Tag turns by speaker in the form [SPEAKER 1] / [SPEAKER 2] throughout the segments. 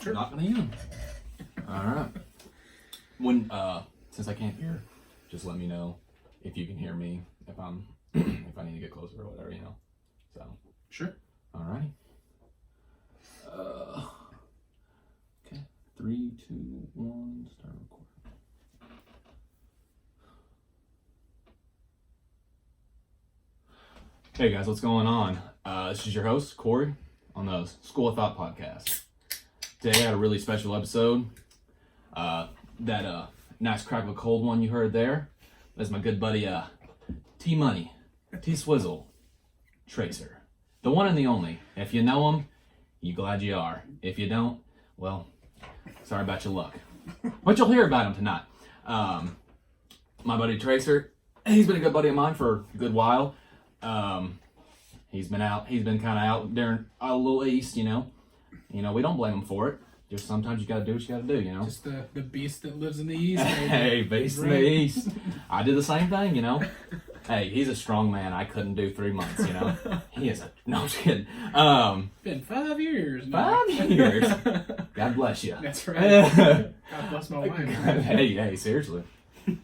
[SPEAKER 1] Sure.
[SPEAKER 2] Not gonna use them. All right. When since I can't hear, just let me know if you can hear me. If I'm if I need to get closer or whatever, So.
[SPEAKER 1] Sure.
[SPEAKER 2] All righty. Okay. 3, 2, 1. Start recording. Hey guys, what's going on? This is your host, Corey, on the School of Thought podcast. Today I had a really special episode. That nice crack of a cold one you heard there. That's my good buddy, T-Money, T-Swizzle, Tracer. The one and the only. If you know him, you glad you are. If you don't, well, sorry about your luck. But you'll hear about him tonight. My buddy Tracer, he's been a good buddy of mine for a good while. He's been kind of out there a little east, we don't blame him for it. Just sometimes you gotta do what you gotta do,
[SPEAKER 1] Just the beast that lives in the east.
[SPEAKER 2] Hey, beast in the east. I did the same thing, Hey, he's a strong man. I couldn't do 3 months, He is no, I'm just kidding.
[SPEAKER 1] Been 5 years now.
[SPEAKER 2] 5 years. God bless you.
[SPEAKER 1] That's right. God bless my wife.
[SPEAKER 2] Hey, seriously.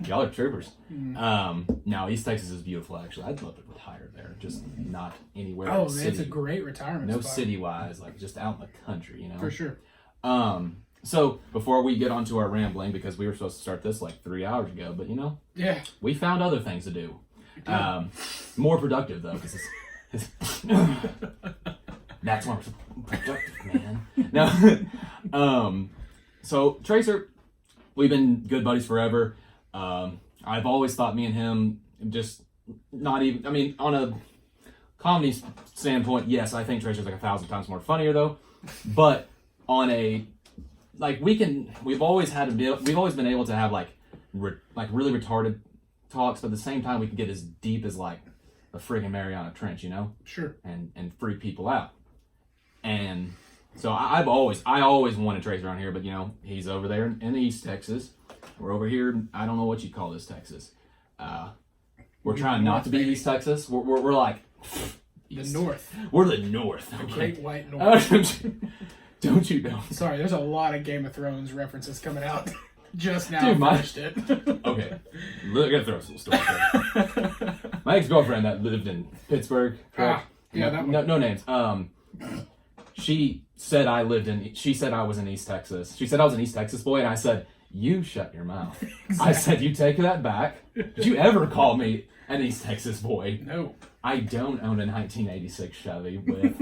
[SPEAKER 2] Y'all are troopers. No, East Texas is beautiful, actually. I'd love to retire there, just not anywhere.
[SPEAKER 1] Oh, man, it's a great retirement
[SPEAKER 2] no
[SPEAKER 1] spot.
[SPEAKER 2] City-wise, like just out in the country,
[SPEAKER 1] For sure.
[SPEAKER 2] So before we get onto our rambling, because we were supposed to start this like 3 hours ago, but
[SPEAKER 1] Yeah.
[SPEAKER 2] we found other things to do. More productive though, because it's that's more productive, man. No, so Tracer, we've been good buddies forever. I've always thought me and him just not even. I mean, on a comedy standpoint, yes, I think Tracer's like 1,000 times more funnier though, but on a we've always been able to have like really retarded talks, but at the same time we can get as deep as like a friggin' Mariana Trench,
[SPEAKER 1] Sure.
[SPEAKER 2] and freak people out. And so I always wanted Tracer around here, but he's over there in East Texas. We're over here. I don't know what you call this Texas. We're trying not to be East Texas. We're like
[SPEAKER 1] East. The North.
[SPEAKER 2] We're the North.
[SPEAKER 1] The Great White North.
[SPEAKER 2] Don't you know?
[SPEAKER 1] Sorry, there's a lot of Game of Thrones references coming out just now.
[SPEAKER 2] Dude,
[SPEAKER 1] I finished it.
[SPEAKER 2] Okay, I gotta throw some story. My ex-girlfriend that lived in Pittsburgh.
[SPEAKER 1] Yeah, that one.
[SPEAKER 2] No names. She said I was in East Texas. She said I was an East Texas boy, and I said, "You shut your mouth." Exactly. I said, "You take that back." Did you ever call me an East Texas boy?
[SPEAKER 1] No.
[SPEAKER 2] I don't own a 1986 Chevy with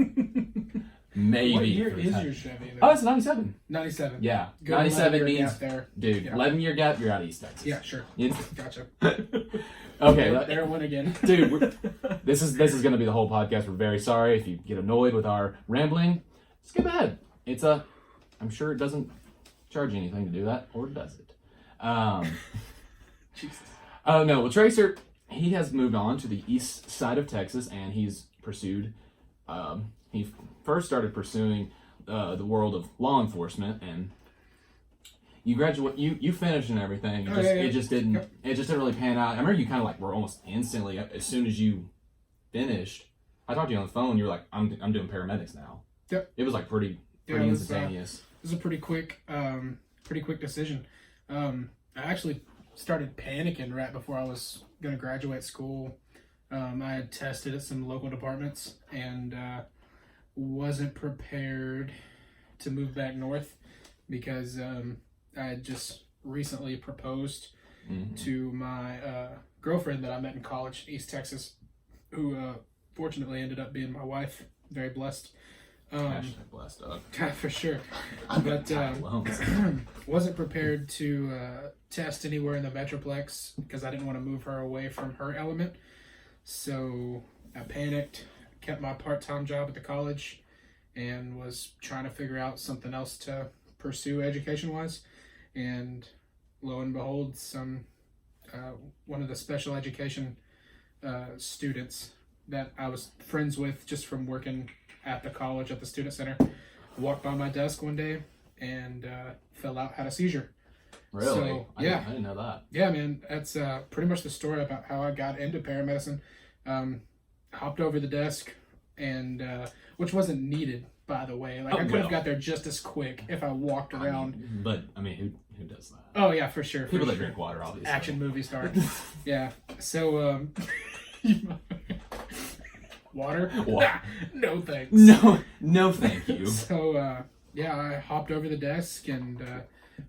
[SPEAKER 2] maybe.
[SPEAKER 1] What year is your Chevy?
[SPEAKER 2] Oh, it's a 97.
[SPEAKER 1] 97.
[SPEAKER 2] Yeah.
[SPEAKER 1] Good
[SPEAKER 2] 97 means,
[SPEAKER 1] gap there.
[SPEAKER 2] dude,
[SPEAKER 1] Yeah.
[SPEAKER 2] 11-year gap, you're out of East Texas.
[SPEAKER 1] Yeah, sure.
[SPEAKER 2] You-
[SPEAKER 1] Gotcha.
[SPEAKER 2] Okay.
[SPEAKER 1] There one again.
[SPEAKER 2] Dude, this is going to be the whole podcast. We're very sorry if you get annoyed with our rambling. Skip ahead. I'm sure it doesn't charge you anything to do that, or does it?
[SPEAKER 1] Jesus.
[SPEAKER 2] Oh, no. Well, Tracer, he has moved on to the east side of Texas, and he's pursued, he first started pursuing the world of law enforcement, and you graduate, you finished and everything. It just didn't really pan out. I remember you kind of were almost instantly, as soon as you finished, I talked to you on the phone, you were like, I'm doing paramedics now.
[SPEAKER 1] Yep.
[SPEAKER 2] It was pretty instantaneous.
[SPEAKER 1] It was a pretty quick decision. I actually started panicking right before I was going to graduate school. I had tested at some local departments and wasn't prepared to move back north because I had just recently proposed to my girlfriend that I met in college, East Texas, who fortunately ended up being my wife. Very blessed.
[SPEAKER 2] Hashtag blessed, dog.
[SPEAKER 1] For sure. But wasn't prepared to test anywhere in the Metroplex because I didn't want to move her away from her element. So I panicked, kept my part-time job at the college, and was trying to figure out something else to pursue education-wise. And lo and behold, one of the special education students that I was friends with just from working at the college at the student center walked by my desk one day and fell out, had a seizure.
[SPEAKER 2] Really?
[SPEAKER 1] So, yeah.
[SPEAKER 2] I didn't know that.
[SPEAKER 1] Yeah, man. That's pretty much the story about how I got into paramedicine. Hopped over the desk, and which wasn't needed, by the way. Like I could have got there just as quick if I walked around.
[SPEAKER 2] But I mean, who does that?
[SPEAKER 1] Oh yeah, for sure.
[SPEAKER 2] People that drink water, obviously.
[SPEAKER 1] Action movie star. Yeah. So water? No thanks.
[SPEAKER 2] No, thank you.
[SPEAKER 1] So yeah, I hopped over the desk and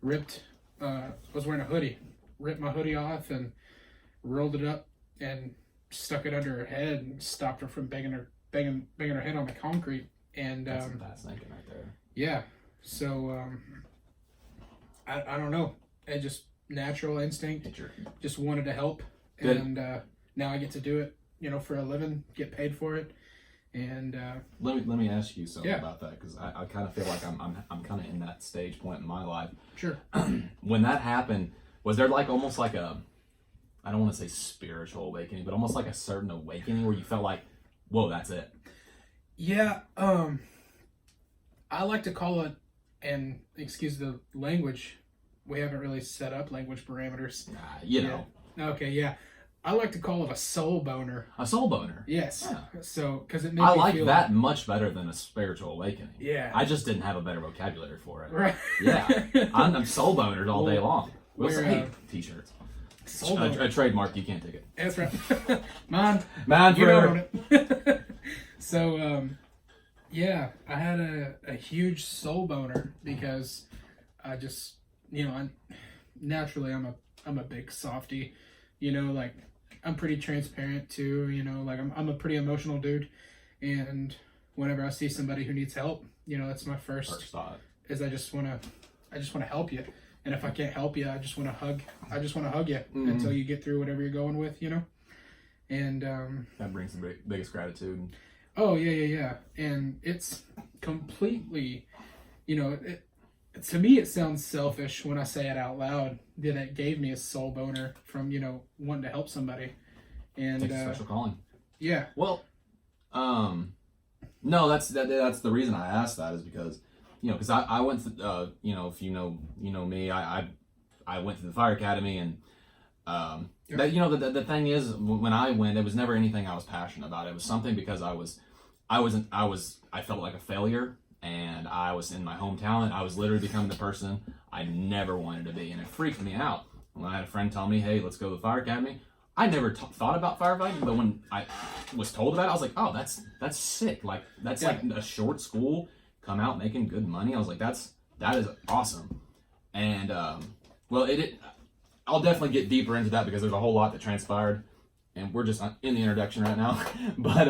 [SPEAKER 1] ripped. Was wearing a hoodie. Ripped my hoodie off and rolled it up and stuck it under her head and stopped her from banging her head on the concrete. And
[SPEAKER 2] that's thinking right there.
[SPEAKER 1] Yeah. So I don't know. It just natural instinct. Just wanted to help. Good. And now I get to do it, for a living, get paid for it. And
[SPEAKER 2] let me ask you something about that, because I kind of feel like I'm kind of in that stage point in my life.
[SPEAKER 1] Sure.
[SPEAKER 2] When that happened, was there like almost like a, I don't want to say spiritual awakening, but almost like a certain awakening where you felt like, whoa, that's it?
[SPEAKER 1] Yeah. I like to call it, and excuse the language, we haven't really set up language parameters.
[SPEAKER 2] You know.
[SPEAKER 1] Okay, yeah. I like to call it a soul boner.
[SPEAKER 2] A soul boner?
[SPEAKER 1] Yes. Yeah. So, because it made
[SPEAKER 2] I
[SPEAKER 1] me
[SPEAKER 2] like
[SPEAKER 1] feel
[SPEAKER 2] that much better than a spiritual awakening.
[SPEAKER 1] Yeah.
[SPEAKER 2] I just didn't have a better vocabulary for it.
[SPEAKER 1] Right.
[SPEAKER 2] Yeah. I'm soul bonered all day long. We'll say t-shirts.
[SPEAKER 1] Soul boner.
[SPEAKER 2] A trademark, you can't take it.
[SPEAKER 1] That's right. Mine
[SPEAKER 2] you
[SPEAKER 1] don't own it. So, yeah, I had a huge soul boner because I just, naturally I'm a big softie, like I'm pretty transparent too, like I'm a pretty emotional dude, and whenever I see somebody who needs help, that's my first
[SPEAKER 2] thought
[SPEAKER 1] is I just want to help you, and if I can't help you, I just want to hug you until you get through whatever you're going with, and
[SPEAKER 2] that brings the biggest gratitude.
[SPEAKER 1] Oh yeah, and it's completely, to me it sounds selfish when I say it out loud that it gave me a soul boner from wanting to help somebody, and
[SPEAKER 2] takes a special calling.
[SPEAKER 1] Yeah.
[SPEAKER 2] Well, no, that's the reason I asked that is because because I went to if you know me, I went to the fire academy, and that the thing is, when I went, it was never anything I was passionate about. It was something because I felt like a failure, and I was in my hometown, and I was literally becoming the person I never wanted to be, and it freaked me out. When I had a friend tell me, "Hey, let's go to the fire academy," I never thought about firefighting, but when I was told about it, I was like, "Oh, that's sick! Like that's like a short school, come out making good money." I was like, that is awesome, and well, I'll definitely get deeper into that because there's a whole lot that transpired, and we're just in the introduction right now. But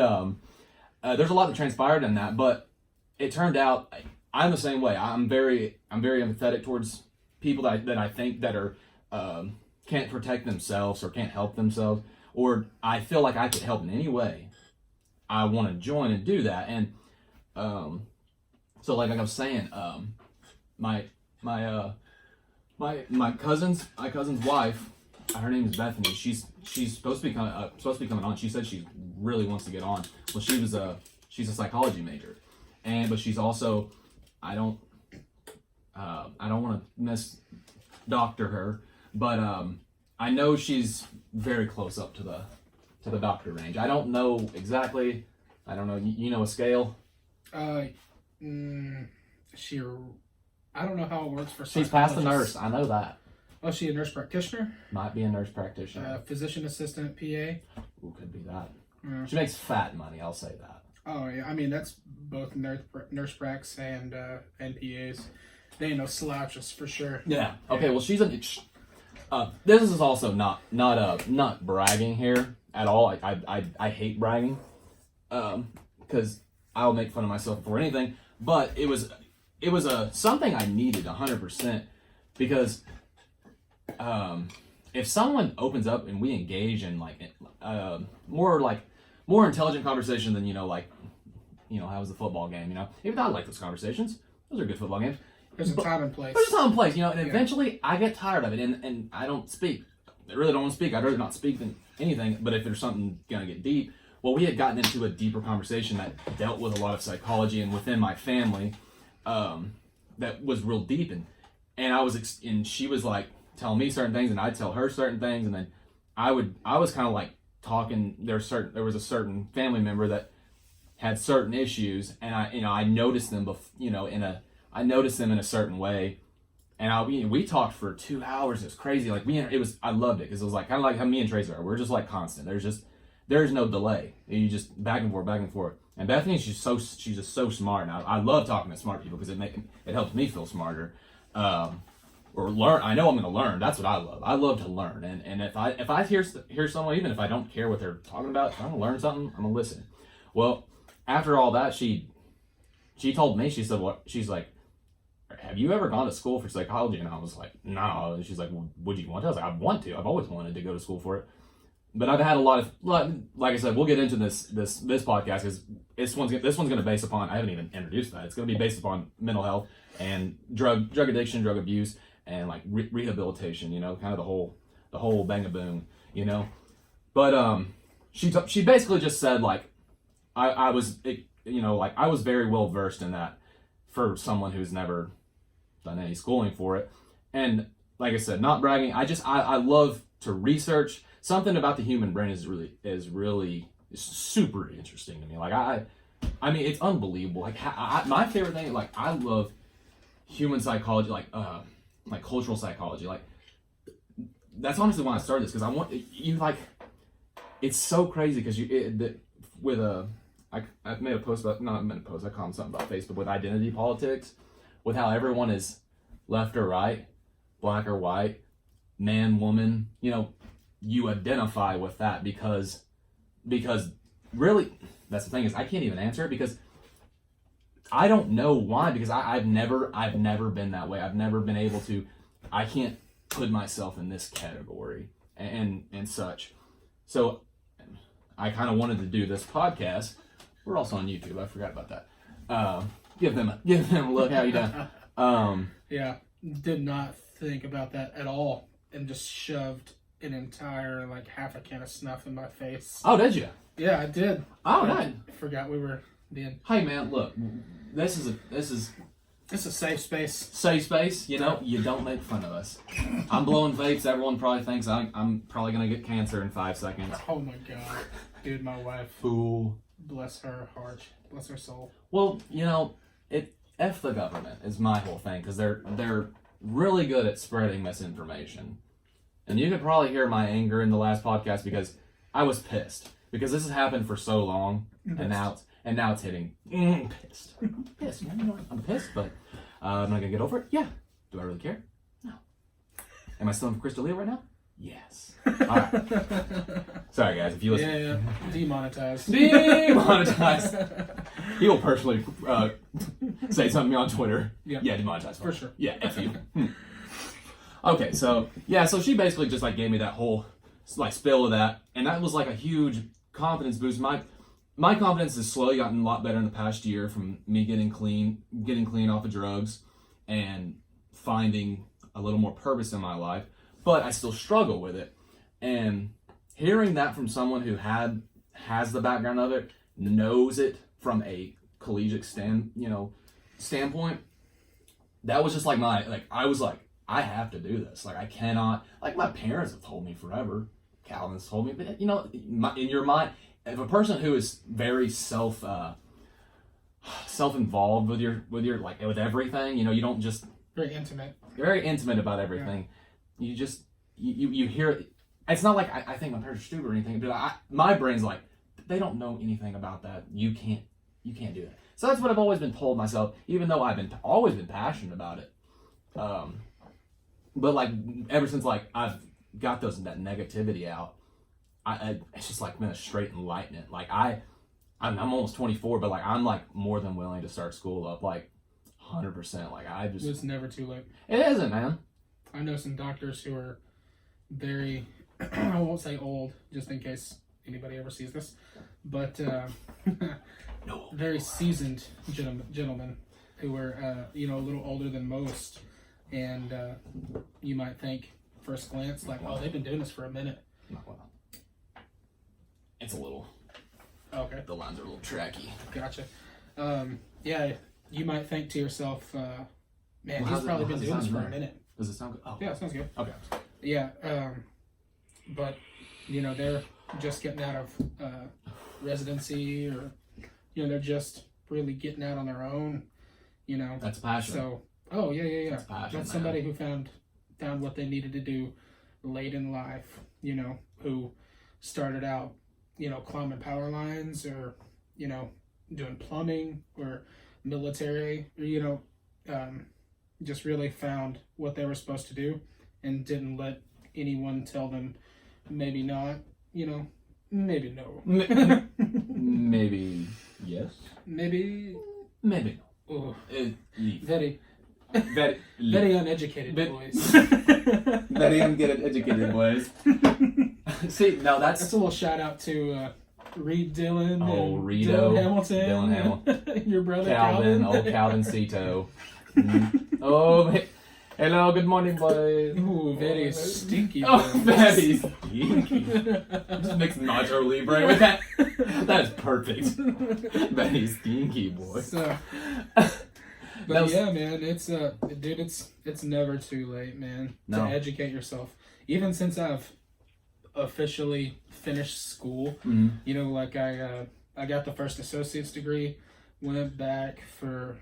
[SPEAKER 2] there's a lot that transpired in that. But it turned out I'm the same way. I'm very empathetic towards people that I think that are can't protect themselves or can't help themselves, or I feel like I could help in any way. I want to join and do that, and so like I was saying, my cousin's wife, her name is Bethany. She's supposed to be coming on. She said she really wants to get on. Well, she's a psychology major, but she's also, I don't want to misdoctor her, but I know she's very close up to the doctor range. I don't know exactly. I don't know. You know a scale? I don't know how it works for. She's past the nurse. I know that.
[SPEAKER 1] Oh, she a nurse practitioner?
[SPEAKER 2] Might be a nurse practitioner.
[SPEAKER 1] Physician assistant, PA.
[SPEAKER 2] Ooh, could be that.
[SPEAKER 1] Yeah.
[SPEAKER 2] She makes fat money. I'll say that.
[SPEAKER 1] Oh yeah, I mean that's both nurse pracs and PAs. They ain't no slouches for sure.
[SPEAKER 2] Yeah. Okay. Well, she's this is also not bragging here at all. I hate bragging, because I'll make fun of myself for anything. But it was something I needed 100%, because if someone opens up and we engage in more intelligent conversation than how was the football game, even though I like those conversations, those are good football games.
[SPEAKER 1] There's a time and place.
[SPEAKER 2] There's a time and place, and eventually I get tired of it, and I don't speak. I really don't want to speak. I'd rather not speak than anything. But if there's something gonna get deep, well, we had gotten into a deeper conversation that dealt with a lot of psychology and within my family, that was real deep, and I was and she was like telling me certain things, and I'd tell her certain things, and then I was kind of like talking. There was a certain family member that had certain issues, and I noticed them, I noticed them in a certain way, and we talked for 2 hours. It was crazy. Like I loved it because it was like kind of like how me and Tracer are. We're just like constant. There's no delay. You just back and forth, back and forth. And Bethany, she's just so smart. And I love talking to smart people because it helps me feel smarter, or learn. I know I'm going to learn. That's what I love. I love to learn. And if I hear someone, even if I don't care what they're talking about, if I'm going to learn something, I'm going to listen. Well, after all that, she told me, she said, what? She's like, have you ever gone to school for psychology? And I was like, no. And she's like, well, would you want to? I was like, I want to. I've always wanted to go to school for it. But I've had a lot of, like I said, we'll get into this podcast because this one's going to base upon, I haven't even introduced that. It's going to be based upon mental health and drug addiction, drug abuse, and like rehabilitation, kind of the whole bang-a-boom, But she basically just said like, I was very well versed in that for someone who's never done any schooling for it. And like I said, not bragging, I love to research. Something about the human brain is really super interesting to me. Like I mean, it's unbelievable. Like my favorite thing, like I love human psychology, like cultural psychology. Like that's honestly why I started this, because I want you like. It's so crazy because I made a post about, not a post, I commented something about Facebook with identity politics, with how everyone is left or right, black or white, man, woman, you identify with that because really, that's the thing, is I can't even answer it because I don't know why, because I've never been that way. I've never been able to, I can't put myself in this category and such. So I kind of wanted to do this podcast. We're also on YouTube. I forgot about that. Give them a look. How you doing?
[SPEAKER 1] Yeah, did not think about that at all, and just shoved an entire half a can of snuff in my face.
[SPEAKER 2] Oh, did you?
[SPEAKER 1] Yeah, I did.
[SPEAKER 2] Oh, nice.
[SPEAKER 1] I forgot we were being.
[SPEAKER 2] Hey, man, look, this is
[SPEAKER 1] It's a safe space.
[SPEAKER 2] Safe space. You don't make fun of us. I'm blowing vapes. Everyone probably thinks I'm probably gonna get cancer in 5 seconds.
[SPEAKER 1] Oh my god, dude, my wife.
[SPEAKER 2] Fool.
[SPEAKER 1] Bless her heart. Bless her soul.
[SPEAKER 2] Well, F the government is my whole thing, because they're really good at spreading misinformation. And you could probably hear my anger in the last podcast because I was pissed, because this has happened for so long, and now it's hitting. Pissed. Pissed, man. I'm pissed, but am I gonna get over it? Yeah. Do I really care? No. Am I still in Crystal Leo right now? Yes. All right. Sorry, guys, if you listen.
[SPEAKER 1] Yeah. Demonetized.
[SPEAKER 2] Demonetized. He will personally say something to me on Twitter.
[SPEAKER 1] Yeah,
[SPEAKER 2] demonetized.
[SPEAKER 1] For sure.
[SPEAKER 2] Yeah, F you. Okay, so she basically just gave me that whole spill of that, and that was a huge confidence boost. My confidence has slowly gotten a lot better in the past year from me getting clean off of drugs and finding a little more purpose in my life, but I still struggle with it. And hearing that from someone who has the background of it, knows it from a collegiate standpoint, that was just I was like, I have to do this. I cannot, my parents have told me forever, Calvin's told me, but in your mind, if a person who is very self-involved with with everything, you don't just
[SPEAKER 1] very intimate
[SPEAKER 2] about everything. Yeah. You hear it. It's not I think my parents are stupid or anything, but my brain's they don't know anything about that. You can't do that. So that's what I've always been told myself, even though I've always been passionate about it. But ever since I've got that negativity out, it's just been a straight enlightenment. I'm almost 24, but I'm more than willing to start school up 100%.
[SPEAKER 1] It's never too late.
[SPEAKER 2] It isn't, man.
[SPEAKER 1] I know some doctors who are very, I won't say old, just in case anybody ever sees this, but
[SPEAKER 2] No.
[SPEAKER 1] very seasoned gentlemen who are a little older than most, and you might think first glance oh, they've been doing this for a minute.
[SPEAKER 2] Well, it's a little.
[SPEAKER 1] Okay.
[SPEAKER 2] The lines are a little tracky.
[SPEAKER 1] Gotcha. Yeah, you might think to yourself, man, he's probably been doing this for a minute.
[SPEAKER 2] Does it sound good? Oh.
[SPEAKER 1] Yeah, it sounds good.
[SPEAKER 2] Okay.
[SPEAKER 1] Yeah, but they're just getting out of residency or they're just really getting out on their own,
[SPEAKER 2] That's passion.
[SPEAKER 1] So, oh yeah.
[SPEAKER 2] That's passion.
[SPEAKER 1] That's somebody who found what they needed to do late in life, who started out, climbing power lines or, doing plumbing or military, or, just really found what they were supposed to do and didn't let anyone tell them maybe not, maybe no.
[SPEAKER 2] Maybe yes.
[SPEAKER 1] Maybe
[SPEAKER 2] no.
[SPEAKER 1] Oh,
[SPEAKER 2] Very
[SPEAKER 1] very uneducated boys.
[SPEAKER 2] Very uneducated boys. See, now
[SPEAKER 1] That's a little shout out to Reed Dillon.
[SPEAKER 2] Oh,
[SPEAKER 1] and
[SPEAKER 2] Rito.
[SPEAKER 1] Dylan Hamilton. Your brother
[SPEAKER 2] Calvin. Old Calvin Cito. Oh, hello, good morning, boys.
[SPEAKER 1] Ooh, very stinky.
[SPEAKER 2] Oh,
[SPEAKER 1] boys.
[SPEAKER 2] very stinky. Just mix Nacho Libre with that. That is perfect. Very stinky, boy.
[SPEAKER 1] So, but yeah, man, it's dude, it's never too late, man, to educate yourself. Even since I've officially finished school, like I got the first associate's degree, went back for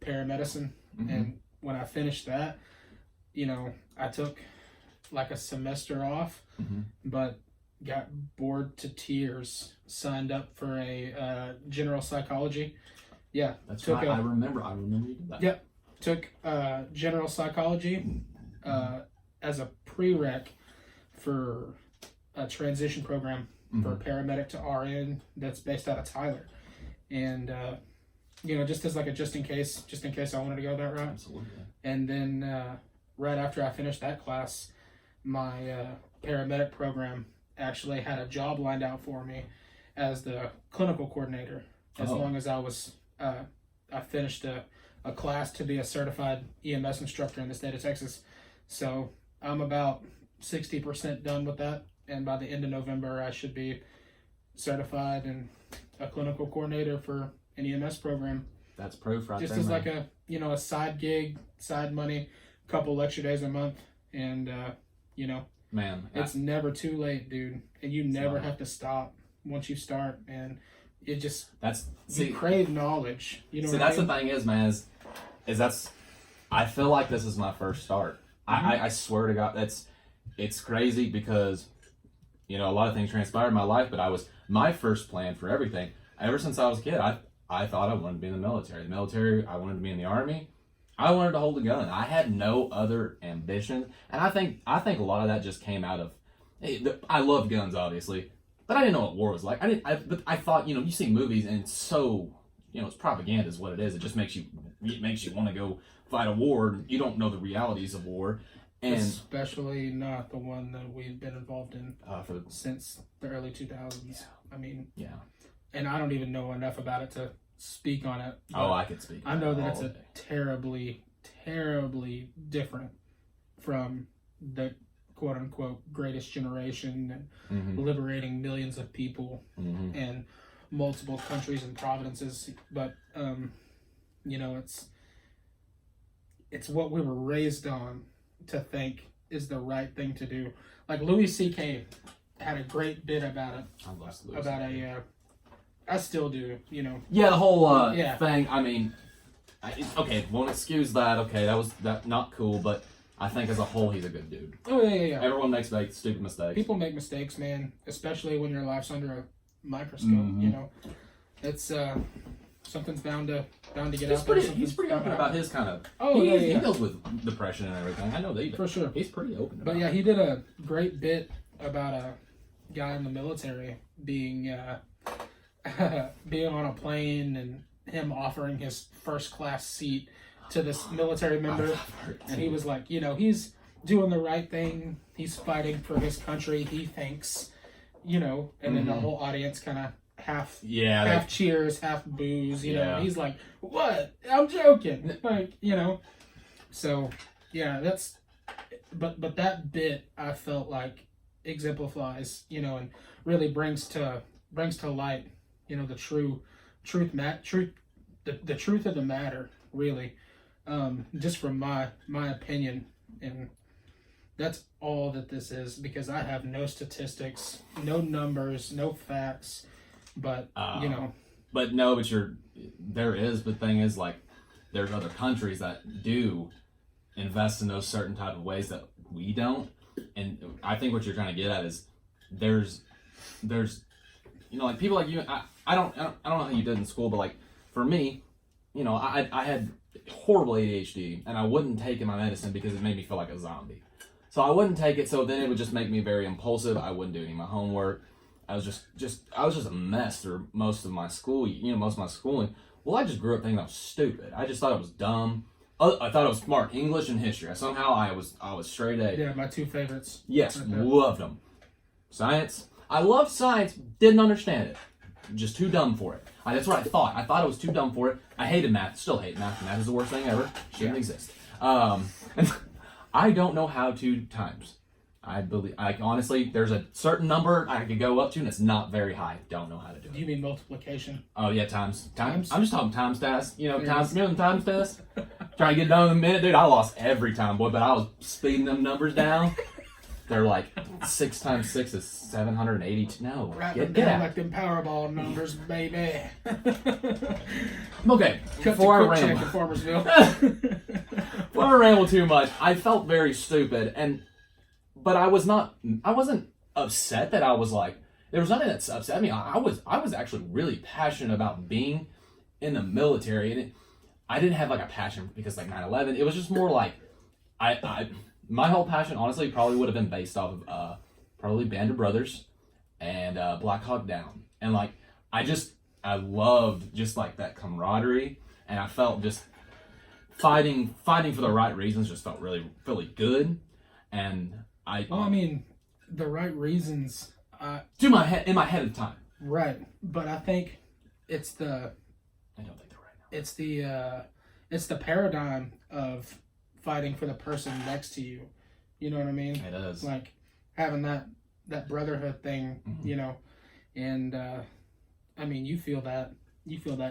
[SPEAKER 1] paramedicine, and when I finished that, I took like a semester off, but got bored to tears, signed up for a general psychology. Yeah,
[SPEAKER 2] that's right. I remember you did that.
[SPEAKER 1] Yep, took general psychology as a prereq for a transition program for paramedic to RN that's based out of Tyler, and just as like just in case I wanted to go that route.
[SPEAKER 2] Absolutely.
[SPEAKER 1] And then right after I finished that class, my paramedic program actually had a job lined out for me as the clinical coordinator, as long as I was I finished a class to be a certified EMS instructor in the state of Texas. So I'm about 60% done with that, and by the end of November I should be certified and a clinical coordinator for an EMS program.
[SPEAKER 2] That's proof right
[SPEAKER 1] just
[SPEAKER 2] there,
[SPEAKER 1] as
[SPEAKER 2] man.
[SPEAKER 1] like a side gig, side money, couple lecture days a month, and
[SPEAKER 2] man,
[SPEAKER 1] it's never too late, dude, and you never have to stop once you start, and it just you crave knowledge.
[SPEAKER 2] That's the thing is, man, is that's I feel like this is my first start. I swear to God, it's crazy because a lot of things transpired in my life, but my first plan for everything ever since I was a kid. I thought I wanted to be in the military. I wanted to be in the Army. I wanted to hold a gun. I had no other ambition, and I think a lot of that just came out of. I love guns, obviously, but I didn't know what war was like. But I thought, you see movies, and it's so, it's propaganda is what it is. It just makes you want to go fight a war. You don't know the realities of war, and
[SPEAKER 1] especially not the one that we've been involved in since the early 2000s.
[SPEAKER 2] Yeah.
[SPEAKER 1] I mean,
[SPEAKER 2] yeah.
[SPEAKER 1] And I don't even know enough about it to speak on it.
[SPEAKER 2] Oh, I could speak.
[SPEAKER 1] I know that it's a terribly, terribly different from the quote-unquote greatest generation and liberating millions of people and multiple countries and provinces. But, it's what we were raised on to think is the right thing to do. Like Louis C.K. had a great bit about it.
[SPEAKER 2] I love Louis C.K.
[SPEAKER 1] I still do,
[SPEAKER 2] Yeah, the whole thing. I mean, okay, won't excuse that. Okay, that was not cool, but I think as a whole, he's a good dude.
[SPEAKER 1] Oh yeah.
[SPEAKER 2] Everyone makes stupid mistakes.
[SPEAKER 1] People make mistakes, man. Especially when your life's under a microscope. It's something's bound to get out there.
[SPEAKER 2] He's pretty open about his kind of.
[SPEAKER 1] Oh
[SPEAKER 2] he deals with depression and everything. I know that
[SPEAKER 1] for sure.
[SPEAKER 2] He's pretty open.
[SPEAKER 1] But yeah, he did a great bit about a guy in the military being on a plane and him offering his first class seat to this military member, and he was like, he's doing the right thing. He's fighting for his country. He thinks, and then the whole audience kind of half cheers, half boos. And he's like, "What? I'm joking." So yeah, that's. But that bit I felt like exemplifies, and really brings to light, the truth of the matter, really, just from my opinion, and that's all that this is, because I have no statistics, no numbers, no facts, but
[SPEAKER 2] but no, but there is. The thing is, like, there's other countries that do invest in those certain type of ways that we don't. And I think what you're trying to get at is there's like people like you. I don't know how you did in school, but like for me, I had horrible ADHD, and I wouldn't take my medicine because it made me feel like a zombie. So I wouldn't take it. So then it would just make me very impulsive. I wouldn't do any of my homework. I was just a mess through most of my school. Most of my schooling. Well, I just grew up thinking I was stupid. I just thought I was dumb. I thought I was smart. English and history. Somehow I was straight A.
[SPEAKER 1] Yeah, my two favorites.
[SPEAKER 2] Yes, loved them. Science. I loved science. Didn't understand it. Just too dumb for it. That's what I thought. I thought I was too dumb for it. I hated math. Still hate math. Math is the worst thing ever. Shouldn't exist. I don't know how to times. Honestly, there's a certain number I could go up to, and it's not very high. Don't know how to do it.
[SPEAKER 1] Do you mean multiplication?
[SPEAKER 2] Oh yeah, times.
[SPEAKER 1] Times?
[SPEAKER 2] I'm just talking times test. Times test. Trying to get done in a minute, dude. I lost every time, boy. But I was speeding them numbers down. They're like 6 times 6 is 782. No,
[SPEAKER 1] Get down like them Powerball numbers, baby.
[SPEAKER 2] Okay, before I ramble, before I ramble too much, I felt very stupid, but I wasn't upset that I was like. There was nothing that upset me. I was actually really passionate about being in the military, and I didn't have like a passion because like 9/11. It was just more like my whole passion, honestly, probably would have been based off of probably Band of Brothers and Black Hawk Down. And like, I loved just like that camaraderie, and I felt just fighting for the right reasons just felt really, really good. And
[SPEAKER 1] the right reasons.
[SPEAKER 2] In my head at the time.
[SPEAKER 1] Right, but I think it's
[SPEAKER 2] I don't think they're right now.
[SPEAKER 1] It's the paradigm of fighting for the person next to you. You know what I mean?
[SPEAKER 2] It is.
[SPEAKER 1] Like having that brotherhood thing, and you feel that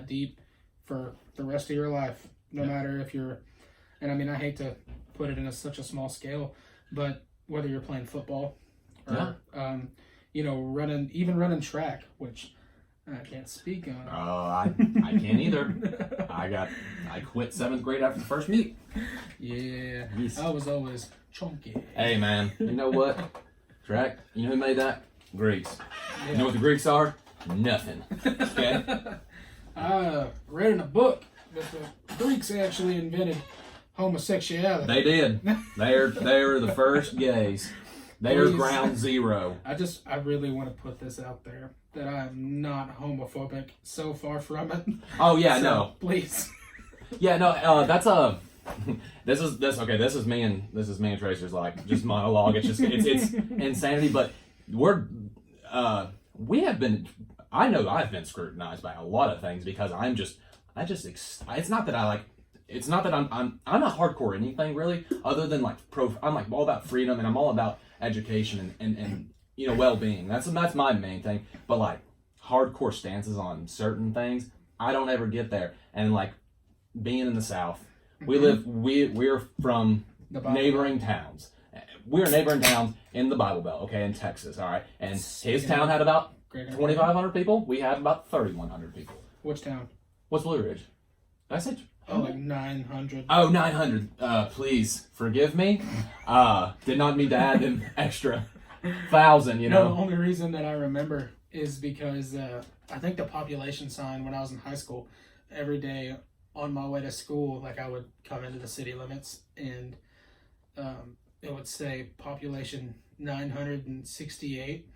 [SPEAKER 1] deep for the rest of your life, no matter if you're, and I hate to put it in such a small scale, but whether you're playing football or, running track, which I can't speak on.
[SPEAKER 2] I can't either. I quit 7th grade after the first meet.
[SPEAKER 1] Yeah,
[SPEAKER 2] Yes.
[SPEAKER 1] I was always chunky.
[SPEAKER 2] Hey man, you know what? Track. You know who made that? Greeks.
[SPEAKER 1] Yeah.
[SPEAKER 2] You know what the Greeks are? Nothing. Okay.
[SPEAKER 1] I read in a book that the Greeks actually invented homosexuality.
[SPEAKER 2] They did. They're the first gays. They are ground zero.
[SPEAKER 1] I really want to put this out there that I am not homophobic. So far from it.
[SPEAKER 2] Oh yeah, no.
[SPEAKER 1] Please.
[SPEAKER 2] Yeah, no. That's a. This is me and Tracer's like just monologue. It's insanity. But we have been. I know I've been scrutinized by a lot of things because it's not that I like. It's not that I'm not hardcore anything really, other than like I'm like all about freedom, and I'm all about education and well-being. That's my main thing. But like hardcore stances on certain things, I don't ever get there. And like being in the South, we're from neighboring towns. We're neighboring towns in the Bible Belt, okay, in Texas, all right. And his town had about 2,500 people. We have about 3,100 people.
[SPEAKER 1] Which town?
[SPEAKER 2] What's Blue Ridge? Did I say?
[SPEAKER 1] Oh, like 900.
[SPEAKER 2] Oh, 900. Please forgive me. Did not mean to add an extra 1,000,
[SPEAKER 1] No, the only reason that I remember is because I think the population sign when I was in high school, every day on my way to school, like I would come into the city limits and it would say population 968.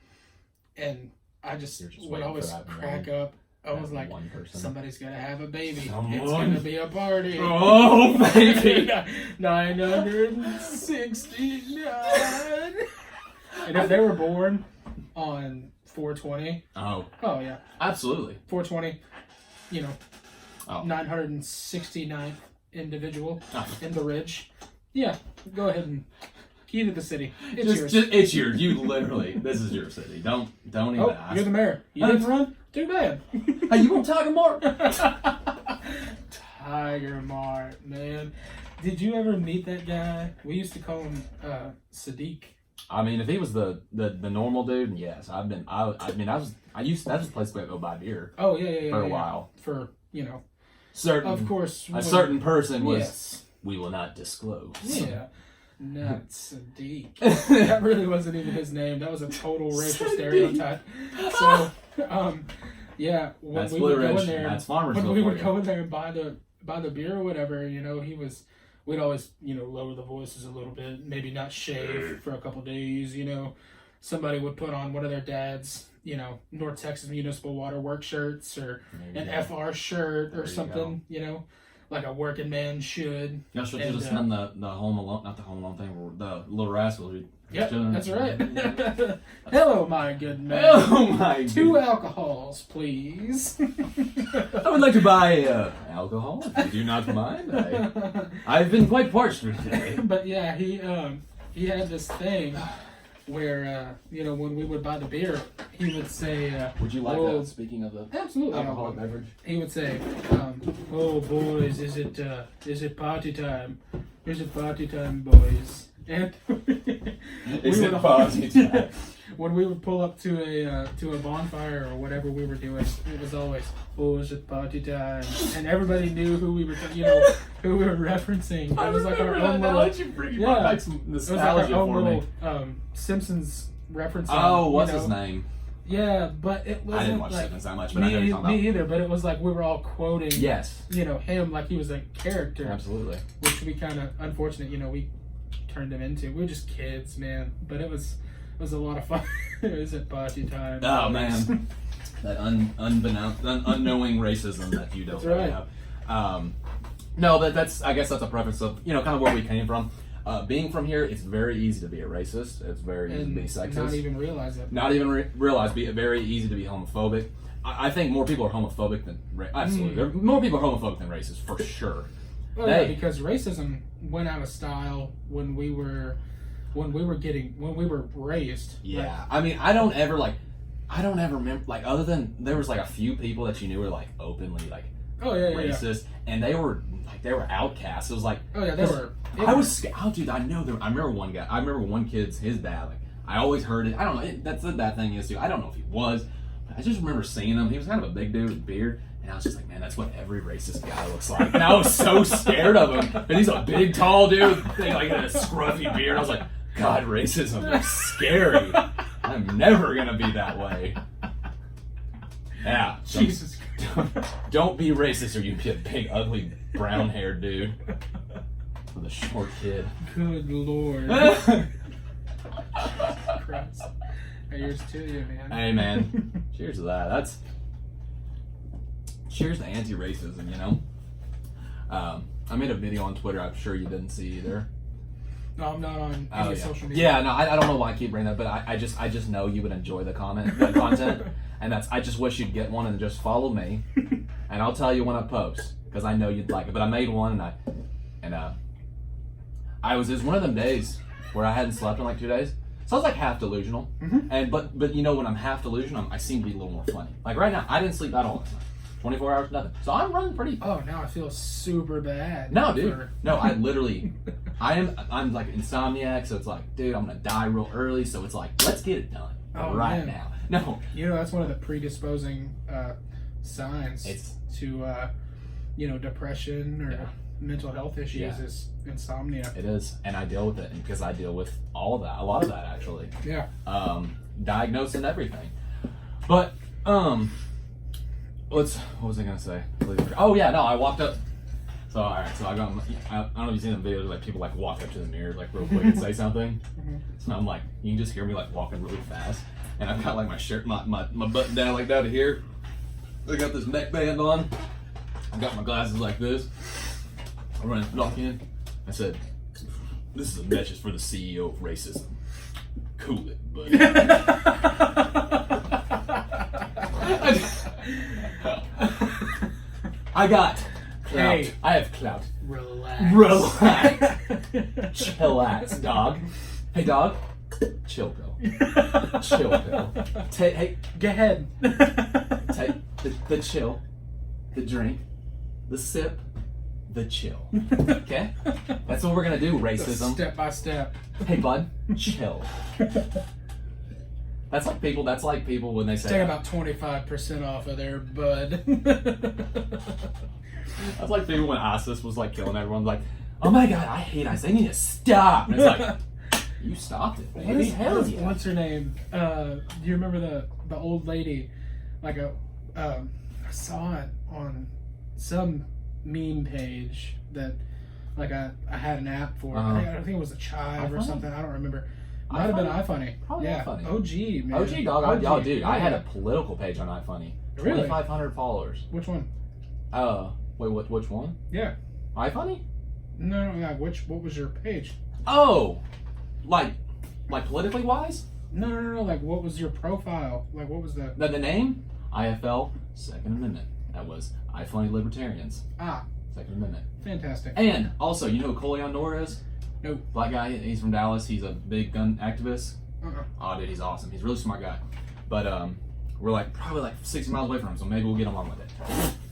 [SPEAKER 1] And I just would always crack up. I was like, somebody's gonna have a baby. It's gonna be a party.
[SPEAKER 2] Oh, baby.
[SPEAKER 1] 969. And if they were born on 420.
[SPEAKER 2] Oh
[SPEAKER 1] yeah.
[SPEAKER 2] Absolutely.
[SPEAKER 1] 420, 969th individual in the ridge. Yeah, go ahead and key to the city. It's yours.
[SPEAKER 2] It's yours. You literally, this is your city. Don't even ask.
[SPEAKER 1] You're the mayor. You didn't run? Too bad.
[SPEAKER 2] Hey, you want Tiger Mark?
[SPEAKER 1] Tiger Mark, man. Did you ever meet that guy? We used to call him Sadiq.
[SPEAKER 2] I mean, if he was the normal dude, yes. That was a place to go buy beer
[SPEAKER 1] Oh yeah.
[SPEAKER 2] for a while.
[SPEAKER 1] For
[SPEAKER 2] Certain,
[SPEAKER 1] of course,
[SPEAKER 2] a certain person was.
[SPEAKER 1] Yes.
[SPEAKER 2] We will not disclose.
[SPEAKER 1] Yeah. Not Sadiq. That really wasn't even his name. That was a total racial stereotype. So, yeah, when
[SPEAKER 2] That's
[SPEAKER 1] we would go
[SPEAKER 2] rich.
[SPEAKER 1] in there,
[SPEAKER 2] That's farmers.
[SPEAKER 1] when we would go in there and buy the beer or whatever, we'd always, lower the voices a little bit, maybe not shave for a couple days, Somebody would put on one of their dad's, North Texas Municipal Water Work shirts or an FR shirt or something, like a working man should.
[SPEAKER 2] Y'all should just send the Home Alone, not the Home Alone thing, the Little Rascals.
[SPEAKER 1] Yep, that's right. Hello, my good man.
[SPEAKER 2] Oh my
[SPEAKER 1] 2 alcohols, please.
[SPEAKER 2] I would like to buy alcohol, if you do not mind. I've been quite parched for today.
[SPEAKER 1] But yeah, he had this thing where, when we would buy the beer, he would say...
[SPEAKER 2] would you like that, speaking of the
[SPEAKER 1] absolutely
[SPEAKER 2] alcoholic beverage?
[SPEAKER 1] He would say, oh, boys, is it party time? Is it party time, boys? And when we would pull up to a bonfire or whatever we were doing, it was always, oh, is it party time? And everybody knew who we were, who we were referencing. It was like our own little,
[SPEAKER 2] back some nostalgia for me.
[SPEAKER 1] Simpsons referencing.
[SPEAKER 2] Oh, what's his name?
[SPEAKER 1] Yeah, but it wasn't
[SPEAKER 2] I didn't watch
[SPEAKER 1] like
[SPEAKER 2] Simpsons that much, but I know you're talking about.
[SPEAKER 1] Me either, but it was like we were all quoting,
[SPEAKER 2] yes,
[SPEAKER 1] him like he was a character.
[SPEAKER 2] Absolutely.
[SPEAKER 1] Which we kind of, unfortunate, we turned him into. We were just kids, man. But it was a lot of fun. It was at party time.
[SPEAKER 2] Oh, man. That unknowing racism that you don't
[SPEAKER 1] right.
[SPEAKER 2] have. No, but I guess that's a preference of, kind of where we came from. Being from here, it's very easy to be a racist. It's very easy to be sexist.
[SPEAKER 1] Not even realize it.
[SPEAKER 2] Not even realize. Very easy to be homophobic. I think more people are homophobic than absolutely. More people are homophobic than racist for sure.
[SPEAKER 1] Well, yeah, because racism went out of style when we were raised.
[SPEAKER 2] Yeah, I mean, I don't ever remember, like, other than there was like a few people that you knew were like openly like racist, and they were outcasts. It was like,
[SPEAKER 1] oh yeah, they were.
[SPEAKER 2] I was scared. Oh, dude, I remember one guy. I remember one kid's his dad. Like, I always heard it. I don't know. That's the bad thing is too. I don't know if he was. But I just remember seeing him. He was kind of a big dude with beard. And I was just like, man, that's what every racist guy looks like. And I was so scared of him. And he's a big, tall dude, like a scruffy beard. I was like, God, racism is scary. I'm never gonna be that way. Yeah,
[SPEAKER 1] Jesus.
[SPEAKER 2] Don't be racist, or you be a big, ugly, brown-haired dude with a short kid.
[SPEAKER 1] Good Lord. Christ. Here's to you, man.
[SPEAKER 2] Hey, man. Cheers to that. Cheers to anti-racism, I made a video on Twitter I'm sure you didn't see either.
[SPEAKER 1] No, I'm not on any social media.
[SPEAKER 2] Yeah, no, I don't know why I keep bringing that, but I just know you would enjoy the content. And I just wish you'd get one and just follow me. And I'll tell you when I post, because I know you'd like it. But I made one, and it was one of them days where I hadn't slept in like 2 days. So I was like half delusional.
[SPEAKER 1] Mm-hmm.
[SPEAKER 2] And but when I'm half delusional, I seem to be a little more funny. Like right now, I didn't sleep at all last night. 24 hours, nothing. So I'm running pretty.
[SPEAKER 1] Oh, now I feel super bad.
[SPEAKER 2] No, dude. No, I literally, I'm like insomniac, so it's like, dude, I'm gonna die real early, so it's like, let's get it done right now. No.
[SPEAKER 1] That's one of the predisposing signs to, depression or mental health issues is insomnia.
[SPEAKER 2] It is, and I deal with it, and because I deal with all of that, a lot of that actually.
[SPEAKER 1] Yeah.
[SPEAKER 2] Diagnosing everything, but what was I gonna say? Oh yeah, no, I walked up. So all right, so I don't know if you've seen the videos like people like walk up to the mirror like real quick and say something. Mm-hmm. So I'm like, you can just hear me like walking really fast, and I've got like my shirt, my button down like down to here. I got this neck band on. I got my glasses like this. I run and walk in. I said, "This is a message for the CEO of racism. Cool it, buddy." I got clout.
[SPEAKER 1] Hey.
[SPEAKER 2] I have clout.
[SPEAKER 1] Relax.
[SPEAKER 2] Chillax, dog. Hey, dog. Chill pill. Chill pill. Hey,
[SPEAKER 1] go ahead.
[SPEAKER 2] Take the chill, the drink, the sip, the chill. Okay? That's what we're gonna do, racism.
[SPEAKER 1] Step by step.
[SPEAKER 2] Hey, bud, chill. That's like people when they say...
[SPEAKER 1] Take about 25% off of there, bud.
[SPEAKER 2] That's like people when ISIS was like killing everyone, like, oh my god, I hate ISIS, they need to stop. And it's like, you stopped it, baby. Hell yeah.
[SPEAKER 1] What's her name? Do you remember the old lady? Like I saw it on some meme page that like I had an app for. I think it was a Chive or something. I don't remember. Might have been iFunny.
[SPEAKER 2] Probably
[SPEAKER 1] yeah.
[SPEAKER 2] iFunny.
[SPEAKER 1] OG, man.
[SPEAKER 2] OG, dog. Y'all, dude, I had
[SPEAKER 1] Yeah.
[SPEAKER 2] a political page on iFunny.
[SPEAKER 1] Really?
[SPEAKER 2] 2,500 followers.
[SPEAKER 1] Which one?
[SPEAKER 2] Wait, which one?
[SPEAKER 1] Yeah.
[SPEAKER 2] iFunny?
[SPEAKER 1] No, like what was your page?
[SPEAKER 2] Oh, like politically wise?
[SPEAKER 1] No. Like, what was your profile? Like, what was the
[SPEAKER 2] name? IFL Second Amendment. That was iFunny Libertarians. Second Amendment.
[SPEAKER 1] Fantastic.
[SPEAKER 2] And also, you know who Coleon Noor is?
[SPEAKER 1] Nope.
[SPEAKER 2] Black guy. He's from Dallas. He's a big gun activist.
[SPEAKER 1] Uh-uh.
[SPEAKER 2] Oh, dude, he's awesome. He's a really smart guy. But we're like probably like 60 miles away from him, so maybe we'll get him on with it.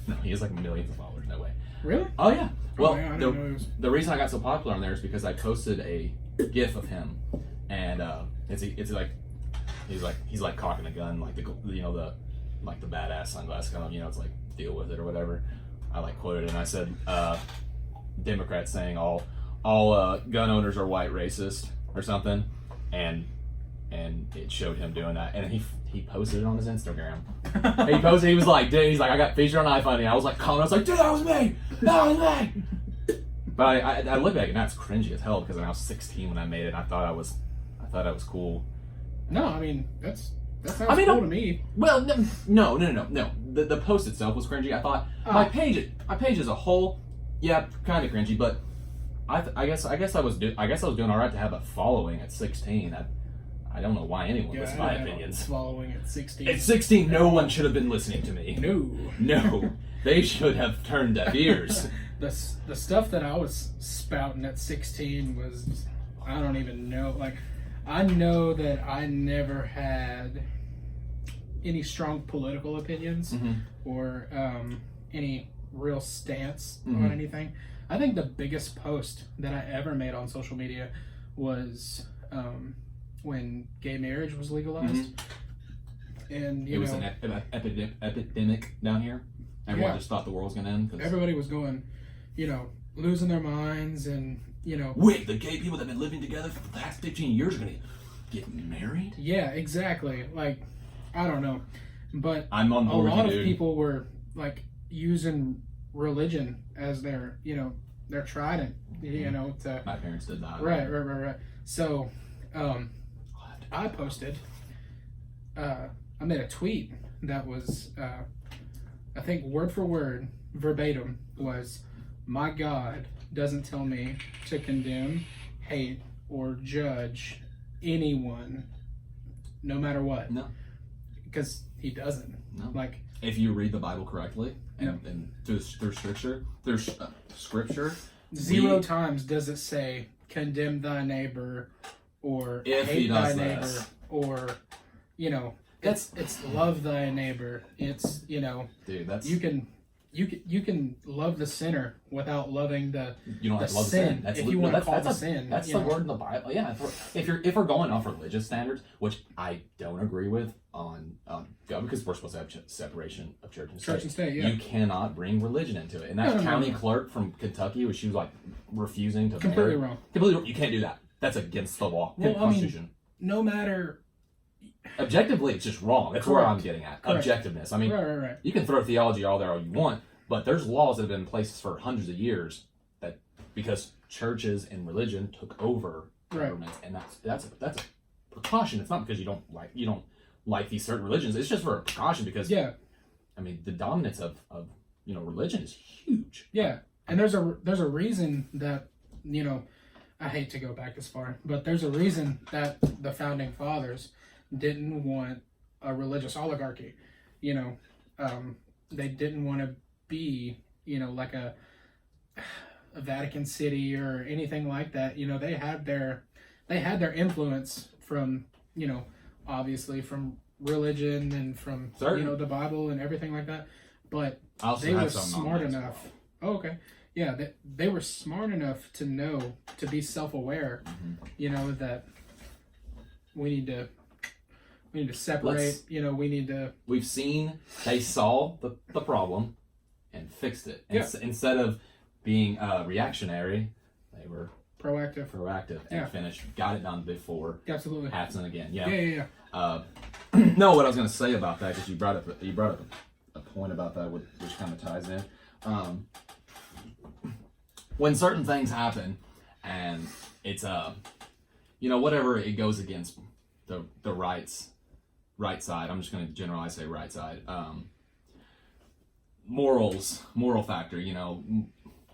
[SPEAKER 2] No, he has like millions of followers. No way.
[SPEAKER 1] Really?
[SPEAKER 2] Oh yeah. Well,
[SPEAKER 1] yeah, I didn't know he was...
[SPEAKER 2] the reason I got so popular on there is because I posted a GIF of him, and it's like he's like cocking a gun, like the badass sunglasses kind of, it's like deal with it or whatever. I like quoted it and I said, Democrats saying all gun owners are white racist or something, and it showed him doing that, and he posted it on his Instagram. He was like, dude, he's like, I got featured on iFunny. I was like, calling, I was like, dude, that was me. But I look back and that's cringy as hell because when I was 16 when I made it, I thought I was cool.
[SPEAKER 1] No, I mean that sounds cool to me.
[SPEAKER 2] Well, no. The post itself was cringy. I thought my page as a whole, yeah, kind of cringy. But I guess I was doing all right to have a following at 16. I don't know why anyone listens to my opinions.
[SPEAKER 1] Following at 16.
[SPEAKER 2] At 16, no one should have been listening to me.
[SPEAKER 1] No,
[SPEAKER 2] they should have turned deaf ears.
[SPEAKER 1] The stuff that I was spouting at 16 was, I don't even know. Like, I know that I never had any strong political opinions or any real stance on anything. I think the biggest post that I ever made on social media was when gay marriage was legalized. And
[SPEAKER 2] it was an epidemic down here. Everyone just thought the world was going to end.
[SPEAKER 1] Everybody was going, losing their minds and,
[SPEAKER 2] Wait, the gay people that have been living together for the past 15 years are going to get married?
[SPEAKER 1] Yeah, exactly. Like, I don't know. But
[SPEAKER 2] I'm on board
[SPEAKER 1] a lot
[SPEAKER 2] with you,
[SPEAKER 1] of
[SPEAKER 2] dude.
[SPEAKER 1] people were, like, using religion as their, their trident, to...
[SPEAKER 2] My parents did that.
[SPEAKER 1] Right. So, I posted, I made a tweet that was, I think word for word, verbatim, was, my God doesn't tell me to condemn, hate, or judge anyone, no matter what.
[SPEAKER 2] No.
[SPEAKER 1] Because he doesn't.
[SPEAKER 2] No.
[SPEAKER 1] Like,
[SPEAKER 2] if you read the Bible correctly and through scripture,
[SPEAKER 1] zero times does it say condemn thy neighbor or hate thy neighbor or it's love thy neighbor. It's
[SPEAKER 2] dude, that's
[SPEAKER 1] you can love the sinner without loving the
[SPEAKER 2] you don't have to love
[SPEAKER 1] sin.
[SPEAKER 2] the sin.
[SPEAKER 1] If you want to call the sin,
[SPEAKER 2] that's the word in the Bible. Yeah, if we're going off religious standards, which I don't agree with on God, because we're supposed to have separation of church and state.
[SPEAKER 1] Church and state, yeah.
[SPEAKER 2] You cannot bring religion into it. And that county clerk from Kentucky, she was like refusing to
[SPEAKER 1] completely wrong.
[SPEAKER 2] Completely wrong. You can't do that. That's against the law.
[SPEAKER 1] Well,
[SPEAKER 2] Constitution.
[SPEAKER 1] No matter.
[SPEAKER 2] Objectively, it's just wrong. That's where I'm getting at.
[SPEAKER 1] Correct.
[SPEAKER 2] Objectiveness. I mean,
[SPEAKER 1] right.
[SPEAKER 2] You can throw theology all there all you want, but there's laws that have been in place for hundreds of years that because churches and religion took over government, and that's a precaution. It's not because you don't like these certain religions. It's just for a precaution because I mean the dominance of religion is huge.
[SPEAKER 1] Yeah, and there's a reason that I hate to go back as far, but there's a reason that the founding fathers didn't want a religious oligarchy. They didn't want to be, like a Vatican City or anything like that. They had their influence from, obviously from religion and from the Bible and everything like that. But they were smart enough. Oh, okay. Yeah, they were smart enough to know, to be self-aware, that we need to separate.
[SPEAKER 2] We've seen they saw the problem and fixed it. Instead of being reactionary, they were proactive and got it done before
[SPEAKER 1] absolutely
[SPEAKER 2] happening again.
[SPEAKER 1] Yeah.
[SPEAKER 2] No, what I was going to say about that, because you brought up a point about that, which kind of ties in. When certain things happen, and it's whatever, it goes against the right side. I'm just going to generalize, say right side. Moral factor.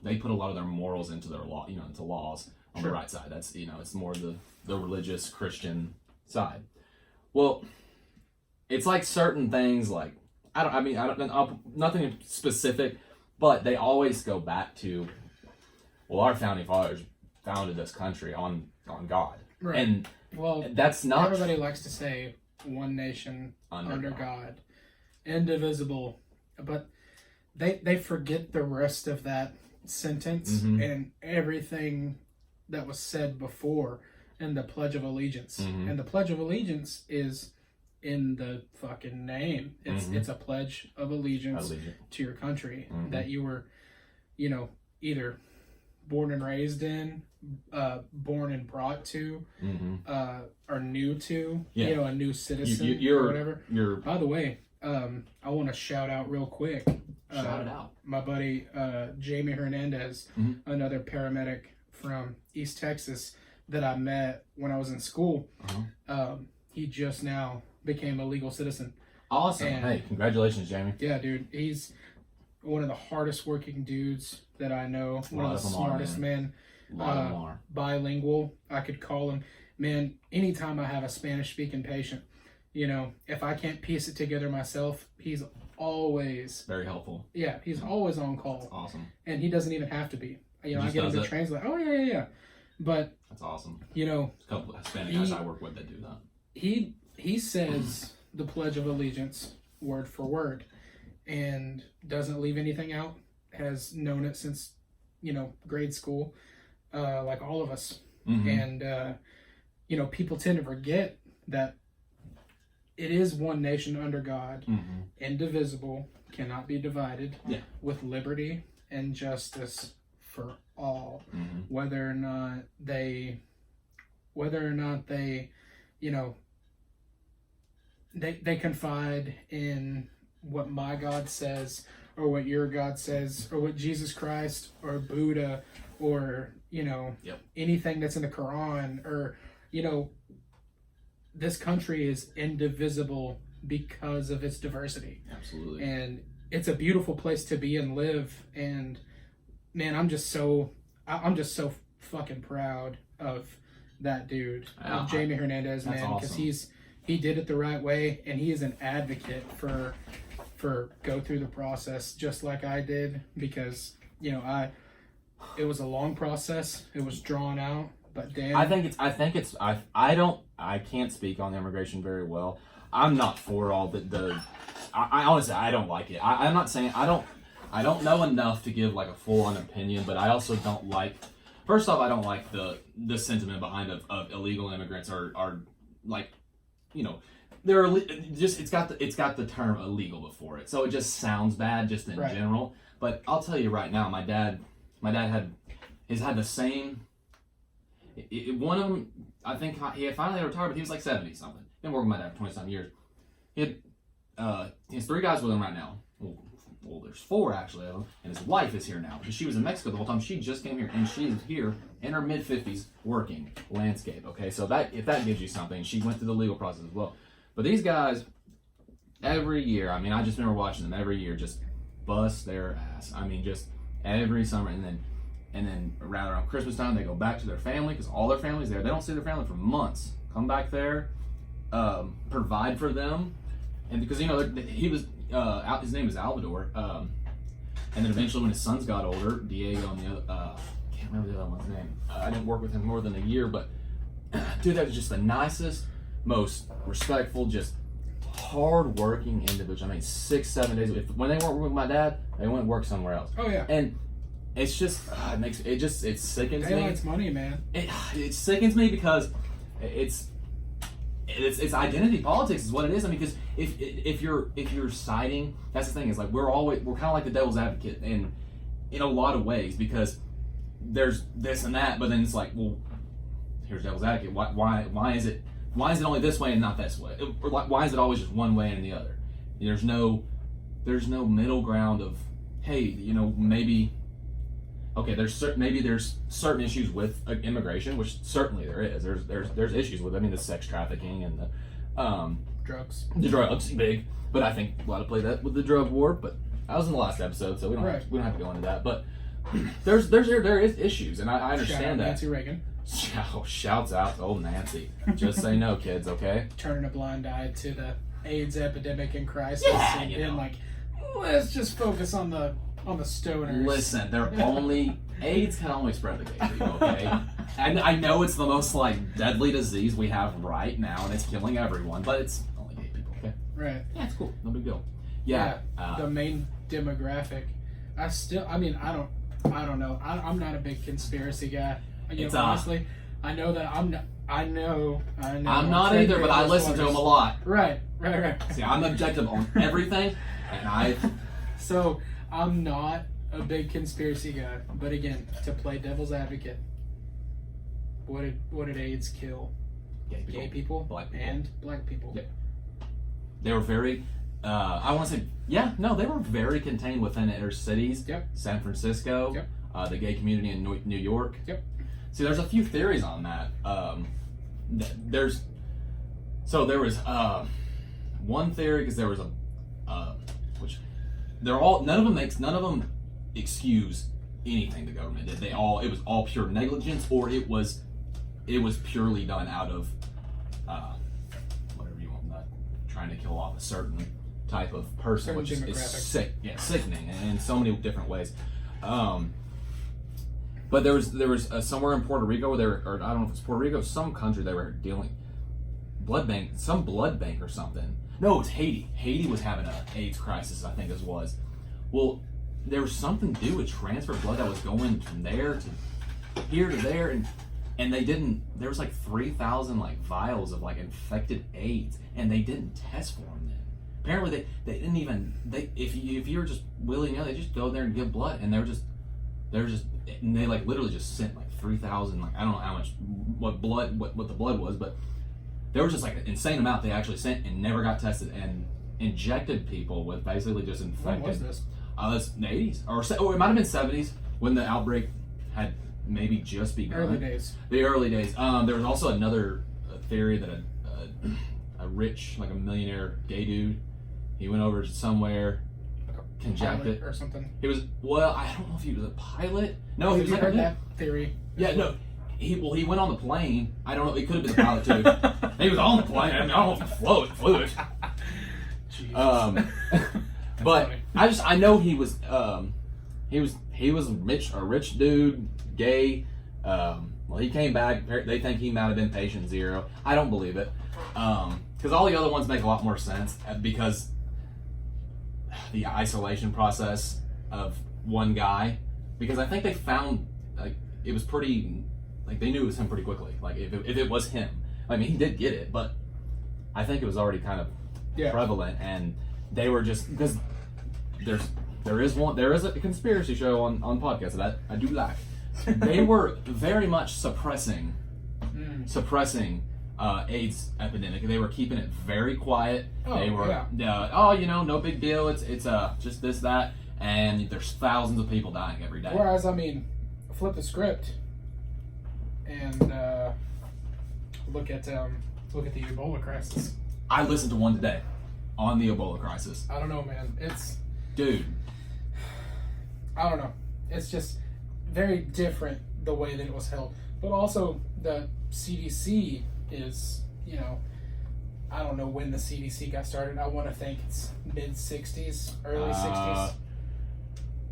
[SPEAKER 2] They put a lot of their morals into their law, into laws on the right side. That's it's more the religious Christian side. Well, it's like certain things, like nothing specific, but they always go back to, well, our founding fathers founded this country on God,
[SPEAKER 1] right?
[SPEAKER 2] And that's not.
[SPEAKER 1] Everybody likes to say one nation under God, indivisible, but they forget the rest of that sentence and everything that was said before in the Pledge of Allegiance. And the Pledge of Allegiance is in the fucking name. It's a pledge of allegiance to your country that you were, either born and raised in, born and brought to, or new to, a new citizen or whatever. By the way, I want to shout out real quick.
[SPEAKER 2] Shout it out.
[SPEAKER 1] My buddy Jamie Hernandez, another paramedic from East Texas that I met when I was in school. He just now became a legal citizen.
[SPEAKER 2] Awesome. And, hey, congratulations, Jamie.
[SPEAKER 1] Yeah, dude. He's one of the hardest working dudes that I know. One of the smartest men. Bilingual, I could call him. Man, anytime I have a Spanish speaking patient, if I can't piece it together myself, he's always
[SPEAKER 2] very helpful.
[SPEAKER 1] Yeah, he's always on call.
[SPEAKER 2] That's awesome.
[SPEAKER 1] And he doesn't even have to be. I get him to translate. Oh yeah. But
[SPEAKER 2] that's awesome.
[SPEAKER 1] A
[SPEAKER 2] couple of Spanish guys I work with that do that.
[SPEAKER 1] He says the Pledge of Allegiance word for word, and doesn't leave anything out. Has known it since grade school, like all of us. And people tend to forget that it is one nation under God, indivisible, cannot be divided, with liberty and justice for all. Whether or not they they confide in what my God says, or what your God says, or what Jesus Christ or Buddha or anything that's in the Quran, or this country is indivisible because of its diversity.
[SPEAKER 2] Absolutely.
[SPEAKER 1] And it's a beautiful place to be and live. And man, I'm just so fucking proud of that dude, of Jamie Hernandez, man, because
[SPEAKER 2] awesome.
[SPEAKER 1] He did it the right way, and he is an advocate for go through the process just like I did, because it was a long process, it was drawn out, but damn, I can't speak on the immigration very well. I'm not for all I honestly, I don't like it. I'm not saying I don't know enough to give like a full-on opinion, but I also don't like. First off, I don't like the sentiment behind of illegal immigrants are like, they're just it's got the term illegal before it, so it just sounds bad just in general. But I'll tell you right now, my dad has had the same. One of them, I think he had finally retired, but he was like 70 something. Been working with my dad for 20 something years. He has 3 guys with him right now. Well, there's 4 actually of them, and his wife is here now because she was in Mexico the whole time. She just came here, and she is here in her mid-50s working landscape. Okay, so if that gives you something, she went through the legal process as well. But these guys, every year, I just remember watching them every year just bust their ass. Just every summer, and then around Christmas time, they go back to their family because all their family's there. They don't see their family for months. Come back there, provide for them, and because he was. His name is Alvador, and then eventually when his sons got older, Diego and the other, can't remember the other one's name. I didn't work with him more than a year, but dude, that was just the nicest, most respectful, just hard-working individual. 6-7 days. When they weren't with my dad, they went work somewhere else. Oh yeah.
[SPEAKER 2] And it's just it sickens
[SPEAKER 1] Daylight's
[SPEAKER 2] me.
[SPEAKER 1] money, man.
[SPEAKER 2] It sickens me because it's identity politics is what it is. I mean, because if you're siding, that's the thing, is like we're kind of like the devil's advocate in a lot of ways, because there's this and that, but then it's like, well, here's devil's advocate. Why is it only this way and not this way? Or why is it always just one way and the other? There's no middle ground of, hey, you know, maybe. Okay, there's certain issues with immigration, which certainly there is. There's issues with, I mean, the sex trafficking and the
[SPEAKER 1] drugs.
[SPEAKER 2] The drugs, big. But I think a lot of play that with the drug war. But I was in the last episode, so we don't have to go into that. But there is issues, and I understand that.
[SPEAKER 1] Nancy Reagan.
[SPEAKER 2] Shouts out to old Nancy. Just say no, kids. Okay.
[SPEAKER 1] Turning a blind eye to the AIDS epidemic and crisis, and being like, let's just focus on the stoners.
[SPEAKER 2] Listen, AIDS can only spread to gay people, okay? And I know it's the most like deadly disease we have right now, and it's killing everyone, but it's only gay people, okay?
[SPEAKER 1] Right.
[SPEAKER 2] Yeah, it's cool. No big deal. Yeah.
[SPEAKER 1] The main demographic. I don't know. I'm not a big conspiracy guy. Honestly, I know that I'm not. I know. I'm
[SPEAKER 2] not either, but I listen to him a lot.
[SPEAKER 1] Right.
[SPEAKER 2] See, I'm objective on everything, and
[SPEAKER 1] So I'm not a big conspiracy guy, but again, to play devil's advocate, what did AIDS kill? Gay people,
[SPEAKER 2] black people,
[SPEAKER 1] and black people.
[SPEAKER 2] Yeah. They were very. I want to say, they were very contained within inner cities.
[SPEAKER 1] Yep.
[SPEAKER 2] San Francisco.
[SPEAKER 1] Yep.
[SPEAKER 2] The gay community in New York.
[SPEAKER 1] Yep.
[SPEAKER 2] See, there's a few theories on that. There was one theory, because there was which none of them excuse anything the government did. It was all pure negligence, or it was purely done out of whatever you want, trying to kill off a certain type of person, which is sickening in so many different ways. But there was somewhere in Puerto Rico or I don't know if it's Puerto Rico, some country, they were dealing some blood bank or something. No, it was Haiti. Haiti was having an AIDS crisis, I think it was. Well, there was something to do with transfer blood that was going from there to here to there, and they didn't. There was like 3,000 like vials of like infected AIDS, and they didn't test for them then. Apparently, they didn't even. If you were just willy-nilly, they just go there and give blood, and and they like literally just sent like 3,000, like I don't know how much, what the blood was, but there was just like an insane amount they actually sent and never got tested, and injected people with basically just infected.
[SPEAKER 1] When was this?
[SPEAKER 2] It's the 80s, or it might have been 70s when the outbreak had maybe just begun.
[SPEAKER 1] Early days.
[SPEAKER 2] The early days. There was also another theory that a rich, like a millionaire gay dude, he went over to somewhere, conjected
[SPEAKER 1] or something.
[SPEAKER 2] He was, I don't know if he was a pilot. No, he was
[SPEAKER 1] you
[SPEAKER 2] like
[SPEAKER 1] heard that theory.
[SPEAKER 2] Yeah, no. He went on the plane. I don't know. It could have been the pilot too. He was on the plane. I don't know if he flew it. But I know he was rich, a rich dude, gay. Well, he came back. They think he might have been patient zero. I don't believe it, because all the other ones make a lot more sense, because the isolation process of one guy. Because I think they found like it was pretty, like they knew it was him pretty quickly. Like if it was him, I mean he did get it, but I think it was already kind of prevalent, and they were just, because there is a conspiracy show on podcast that I do like. They were very much suppressing AIDS epidemic. They were keeping it very quiet. They were no big deal. It's just this, that, and there's thousands of people dying every day.
[SPEAKER 1] Whereas, I mean, flip the script and look at the Ebola crisis.
[SPEAKER 2] I listened to one today on the Ebola crisis.
[SPEAKER 1] I don't know, man.
[SPEAKER 2] Dude.
[SPEAKER 1] I don't know. It's just very different the way that it was held. But also, the CDC is, I don't know when the CDC got started. I want to think it's mid-60s, early 60s.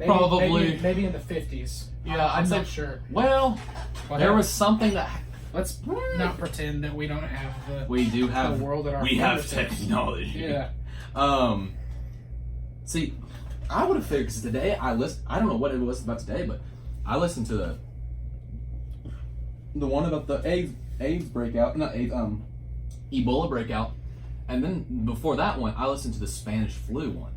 [SPEAKER 2] Probably.
[SPEAKER 1] Maybe in the 50s.
[SPEAKER 2] Yeah,
[SPEAKER 1] I'm not sure.
[SPEAKER 2] Well, there was something that...
[SPEAKER 1] Let's not pretend that we don't have the...
[SPEAKER 2] We do have...
[SPEAKER 1] The world at our
[SPEAKER 2] We have
[SPEAKER 1] fingertips.
[SPEAKER 2] technology.
[SPEAKER 1] Yeah.
[SPEAKER 2] See, I would have figured, because today I don't know what it was about today, but I listened to the one about the AIDS breakout, not AIDS, Ebola breakout, and then before that one, I listened to the Spanish flu one.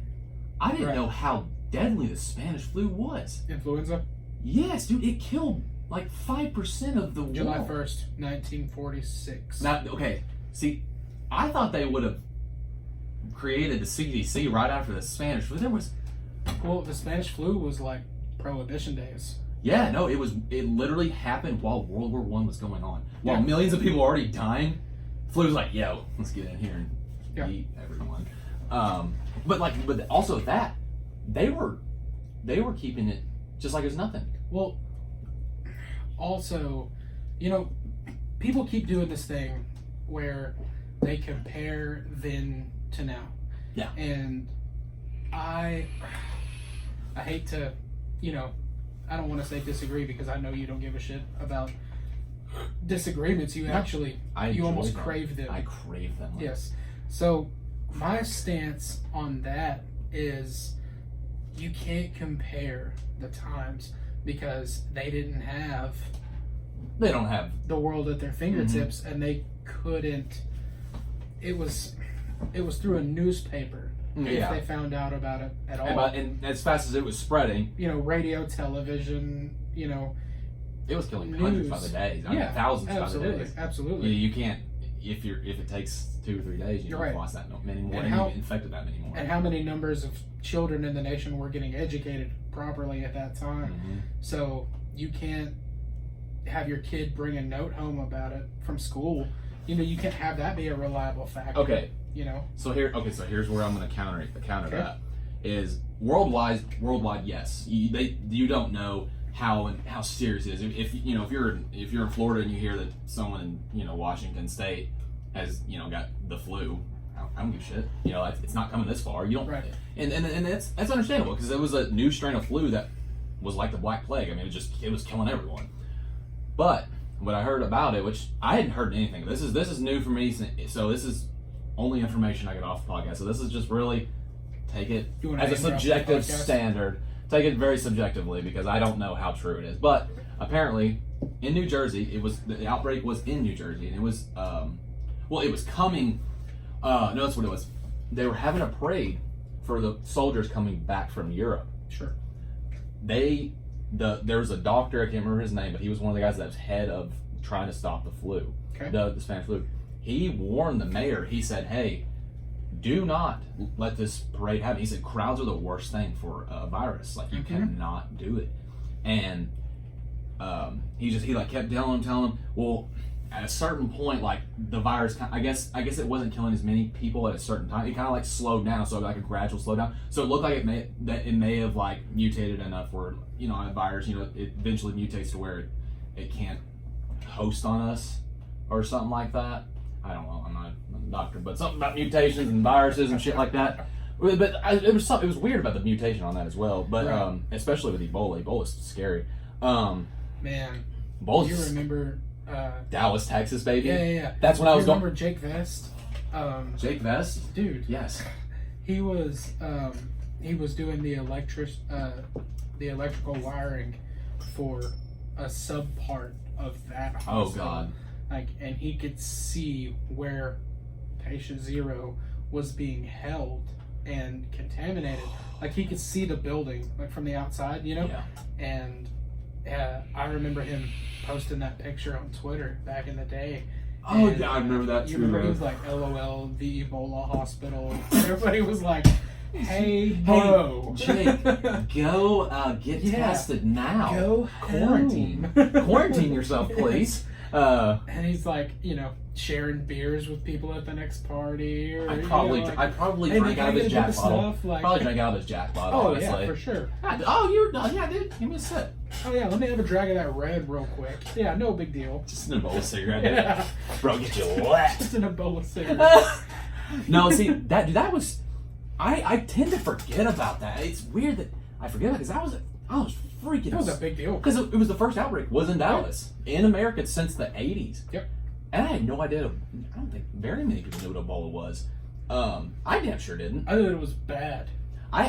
[SPEAKER 2] I didn't know how deadly the Spanish flu was.
[SPEAKER 1] Influenza?
[SPEAKER 2] Yes, dude, it killed like 5% of the world.
[SPEAKER 1] July 1st, 1946.
[SPEAKER 2] Not okay. See, I thought they would have created the CDC right after the Spanish flu.
[SPEAKER 1] Well, the Spanish flu was like Prohibition days.
[SPEAKER 2] Yeah, no, it literally happened while World War I was going on. While millions of people were already dying, flu was like, yo, let's get in here and eat everyone. But also that they were keeping it just like it was nothing.
[SPEAKER 1] Well, also, people keep doing this thing where they compare then to now.
[SPEAKER 2] Yeah.
[SPEAKER 1] And I hate to, I don't want to say disagree because I know you don't give a shit about disagreements. You actually, you almost crave them.
[SPEAKER 2] I crave them.
[SPEAKER 1] Yes. So my stance on that is you can't compare the times because they don't have the world at their fingertips, and they couldn't. It was through a newspaper if they found out about it at all.
[SPEAKER 2] And as fast as it was spreading,
[SPEAKER 1] radio, television,
[SPEAKER 2] it was killing
[SPEAKER 1] news.
[SPEAKER 2] Hundreds by the day. Thousands by the day.
[SPEAKER 1] Absolutely.
[SPEAKER 2] You can't if it takes 2 or 3 days, you've lost that many more, and you've infected that many more.
[SPEAKER 1] And how many numbers of children in the nation were getting educated properly at that time?
[SPEAKER 2] Mm-hmm.
[SPEAKER 1] So you can't have your kid bring a note home about it from school. You can't have that be a reliable fact.
[SPEAKER 2] Okay.
[SPEAKER 1] So
[SPEAKER 2] here's where I'm going to counter that is worldwide. Yes, you don't know how serious it is. If you're in Florida and you hear that someone in Washington State has got the flu, I don't give a shit. It's not coming this far. You don't.
[SPEAKER 1] Right.
[SPEAKER 2] And that's understandable because it was a new strain of flu that was like the Black Plague. I mean, it was killing everyone. But what I heard about it, which I hadn't heard anything. This is new for me. So this is only information I get off the podcast. So this is just really take it as a subjective standard. Take it very subjectively because I don't know how true it is. But apparently, in New Jersey, the outbreak was in New Jersey, and it was it was coming. No, that's what it was. They were having a parade for the soldiers coming back from Europe.
[SPEAKER 1] Sure.
[SPEAKER 2] There was a doctor, I can't remember his name, but he was one of the guys that was head of trying to stop the flu, the Spanish flu. He warned the mayor. He said, "Hey, do not let this parade happen." He said, "Crowds are the worst thing for a virus. Like you cannot do it." And he kept telling him, well, at a certain point, like the virus, I guess it wasn't killing as many people at a certain time. It kind of like slowed down, so like a gradual slowdown. So it looked like it may have like mutated enough where a virus, it eventually mutates to where it can't host on us or something like that. I don't know. I'm not a doctor, but something about mutations and viruses and shit like that. But it was weird about the mutation on that as well. But especially with Ebola. Ebola's scary.
[SPEAKER 1] Man,
[SPEAKER 2] Ebola's,
[SPEAKER 1] do you remember
[SPEAKER 2] Dallas, Texas, baby?
[SPEAKER 1] Yeah.
[SPEAKER 2] That's when I was going.
[SPEAKER 1] Remember Jake Vest?
[SPEAKER 2] Jake Vest,
[SPEAKER 1] dude.
[SPEAKER 2] Yes.
[SPEAKER 1] He was doing the electrical wiring for a sub part of that hospital.
[SPEAKER 2] Oh God.
[SPEAKER 1] And he could see where patient 0 was being held and contaminated. Like he could see the building from the outside,
[SPEAKER 2] Yeah.
[SPEAKER 1] And I remember him posting that picture on Twitter back in the day.
[SPEAKER 2] Oh yeah, I remember that too.
[SPEAKER 1] You remember he was like, "LOL, the Ebola hospital." And everybody was like, "Hey, bro,
[SPEAKER 2] Jake, go get tested now.
[SPEAKER 1] Go
[SPEAKER 2] quarantine yourself, please."
[SPEAKER 1] And he's like, sharing beers with people at the next party. Or,
[SPEAKER 2] I probably drank out of his Jack bottle. Probably drank out of his Jack bottle.
[SPEAKER 1] Oh
[SPEAKER 2] honestly.
[SPEAKER 1] yeah, for sure.
[SPEAKER 2] Yeah, dude, give me a sip.
[SPEAKER 1] Oh yeah, let me have a drag of that red real quick. Yeah, no big deal.
[SPEAKER 2] Just an Ebola cigarette.
[SPEAKER 1] Yeah.
[SPEAKER 2] Bro, get you wet.
[SPEAKER 1] Just an Ebola cigarette.
[SPEAKER 2] No, see that was. I tend to forget about that. It's weird that I forget it because I was freaking.
[SPEAKER 1] That was a big deal
[SPEAKER 2] because it was the first outbreak was in Dallas in America since the 80s.
[SPEAKER 1] Yep.
[SPEAKER 2] And I had no idea. I don't think very many people knew what Ebola was. I damn sure didn't.
[SPEAKER 1] I thought it was bad.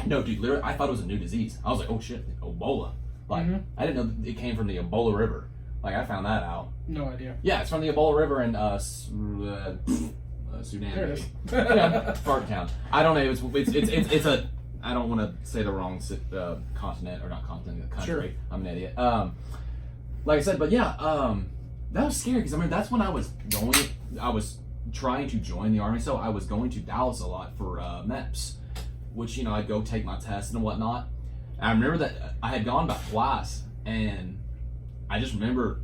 [SPEAKER 2] Dude, literally, I thought it was a new disease. I was like, oh shit, Ebola. Like, I didn't know that it came from the Ebola River. Like, I found that out.
[SPEAKER 1] No idea.
[SPEAKER 2] Yeah, it's from the Ebola River in Sudan.
[SPEAKER 1] There it is.
[SPEAKER 2] Yeah, Fart Town. I don't know. It's a. I don't want to say the wrong continent or not continent. Country.
[SPEAKER 1] Sure.
[SPEAKER 2] I'm an idiot. Like I said, but yeah, that was scary because I mean that's when I was trying to join the army, so I was going to Dallas a lot for MEPS, which I'd go take my tests and whatnot. And I remember that I had gone about twice, and I just remember,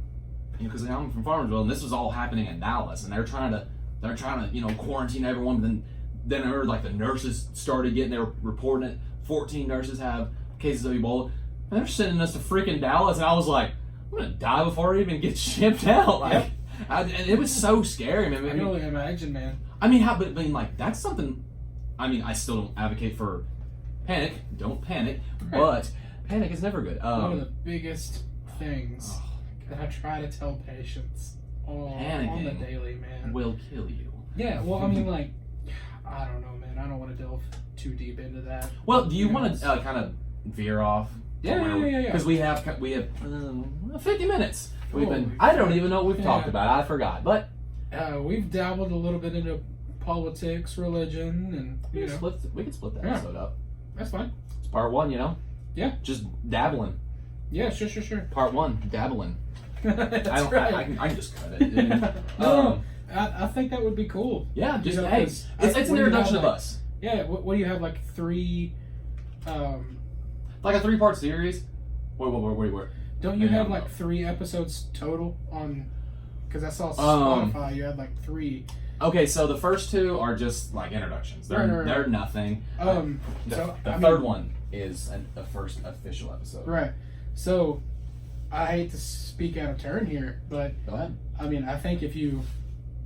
[SPEAKER 2] because I'm from Farmersville, and this was all happening in Dallas, and they're trying to quarantine everyone. But then I remember like the nurses started they were reporting it. 14 nurses have cases of Ebola, and they're sending us to freaking Dallas, and I was like, I'm gonna die before I even get shipped out. Like, and it was so scary, man.
[SPEAKER 1] I can only imagine, man.
[SPEAKER 2] I mean, like that's something. I mean, I still don't advocate for panic. Don't panic, but panic is never good.
[SPEAKER 1] One of the biggest things that I try to tell patients on the daily, man,
[SPEAKER 2] will kill you.
[SPEAKER 1] Yeah, well, I mean, like, I don't know, man. I don't want to delve too deep into that.
[SPEAKER 2] Well, do you want to kind of veer off?
[SPEAKER 1] Yeah.
[SPEAKER 2] Because we have 50 minutes. I don't even know what we've talked about. I forgot, but
[SPEAKER 1] we've dabbled a little bit into politics, religion, and
[SPEAKER 2] we can split that episode up.
[SPEAKER 1] That's fine.
[SPEAKER 2] It's part 1,
[SPEAKER 1] Yeah.
[SPEAKER 2] Just dabbling.
[SPEAKER 1] Yeah, sure.
[SPEAKER 2] Part 1, dabbling.
[SPEAKER 1] That's right.
[SPEAKER 2] I can just cut it.
[SPEAKER 1] No, I think that would be cool.
[SPEAKER 2] Yeah, just it's an introduction of us.
[SPEAKER 1] Yeah. What do you have, like 3?
[SPEAKER 2] Like a 3-part series. Wait.
[SPEAKER 1] Don't you have like 3 episodes total on? Because I saw Spotify, you had like 3.
[SPEAKER 2] Okay, so the first 2 are just like introductions. They're nothing. The third one is the first official episode.
[SPEAKER 1] Right. So I hate to speak out of turn here, but
[SPEAKER 2] go ahead.
[SPEAKER 1] I mean, I think if you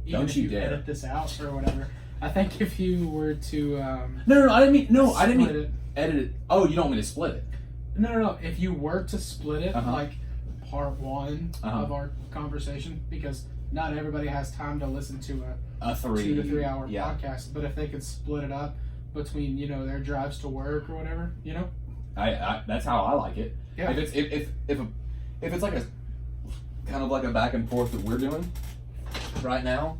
[SPEAKER 1] edit this out or whatever, I think if you were to
[SPEAKER 2] No, I didn't mean edit it. Oh, you don't want me to split it?
[SPEAKER 1] No. If you were to split it, like part 1 of our conversation, because not everybody has time to listen to a 2 to 3 hour podcast. But if they could split it up between their drives to work or whatever,
[SPEAKER 2] I that's how I like it.
[SPEAKER 1] Yeah.
[SPEAKER 2] If it's like a kind of like a back and forth that we're doing right now,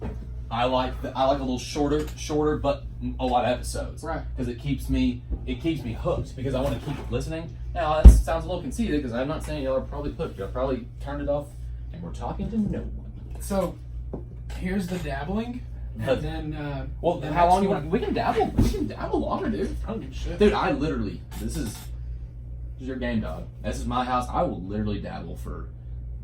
[SPEAKER 2] I like a little shorter, but a lot of episodes.
[SPEAKER 1] Right.
[SPEAKER 2] Because it keeps me hooked because I want to keep listening. Now that sounds a little conceited because I'm not saying y'all are probably hooked. Y'all probably turned it off, and we're talking to no one.
[SPEAKER 1] So here's the dabbling, and then
[SPEAKER 2] how long you want? We can dabble. We can dabble longer, dude.
[SPEAKER 1] I don't give a shit.
[SPEAKER 2] Dude, I literally this is your game, dog. This is my house. I will literally dabble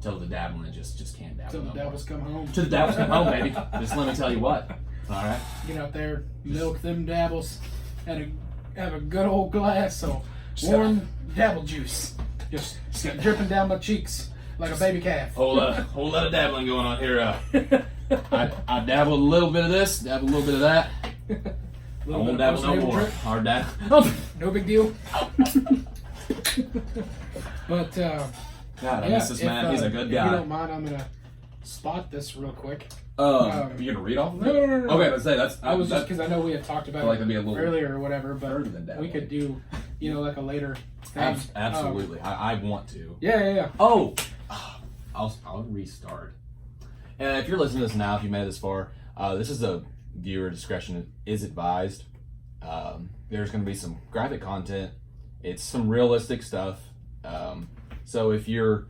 [SPEAKER 2] till the dabbling just can't dabble.
[SPEAKER 1] Till the dabbles come home.
[SPEAKER 2] Till the dabbles come home, baby. Just let me tell you what. All right.
[SPEAKER 1] Get out there, milk them dabbles, and have a good old glass of warm dabble juice, just dripping down my cheeks like a baby calf.
[SPEAKER 2] Whole lot of dabbling going on here. I dabble a little bit of this, dabble a little bit of that. I won't dabble no more. Hard dabble.
[SPEAKER 1] No big deal. But
[SPEAKER 2] God, I miss this man. He's a good guy.
[SPEAKER 1] If you don't mind, I'm gonna spot this real quick.
[SPEAKER 2] You gonna read off of it?
[SPEAKER 1] No.
[SPEAKER 2] Okay, let's say that's.
[SPEAKER 1] I was just because I know we had talked about
[SPEAKER 2] like it
[SPEAKER 1] earlier or whatever, but we could do, like a later thing.
[SPEAKER 2] Absolutely, I want to.
[SPEAKER 1] Yeah.
[SPEAKER 2] Oh, I'll restart. And if you're listening to this now, if you made it this far, this is a viewer discretion is advised. There's going to be some graphic content. It's some realistic stuff. So if you're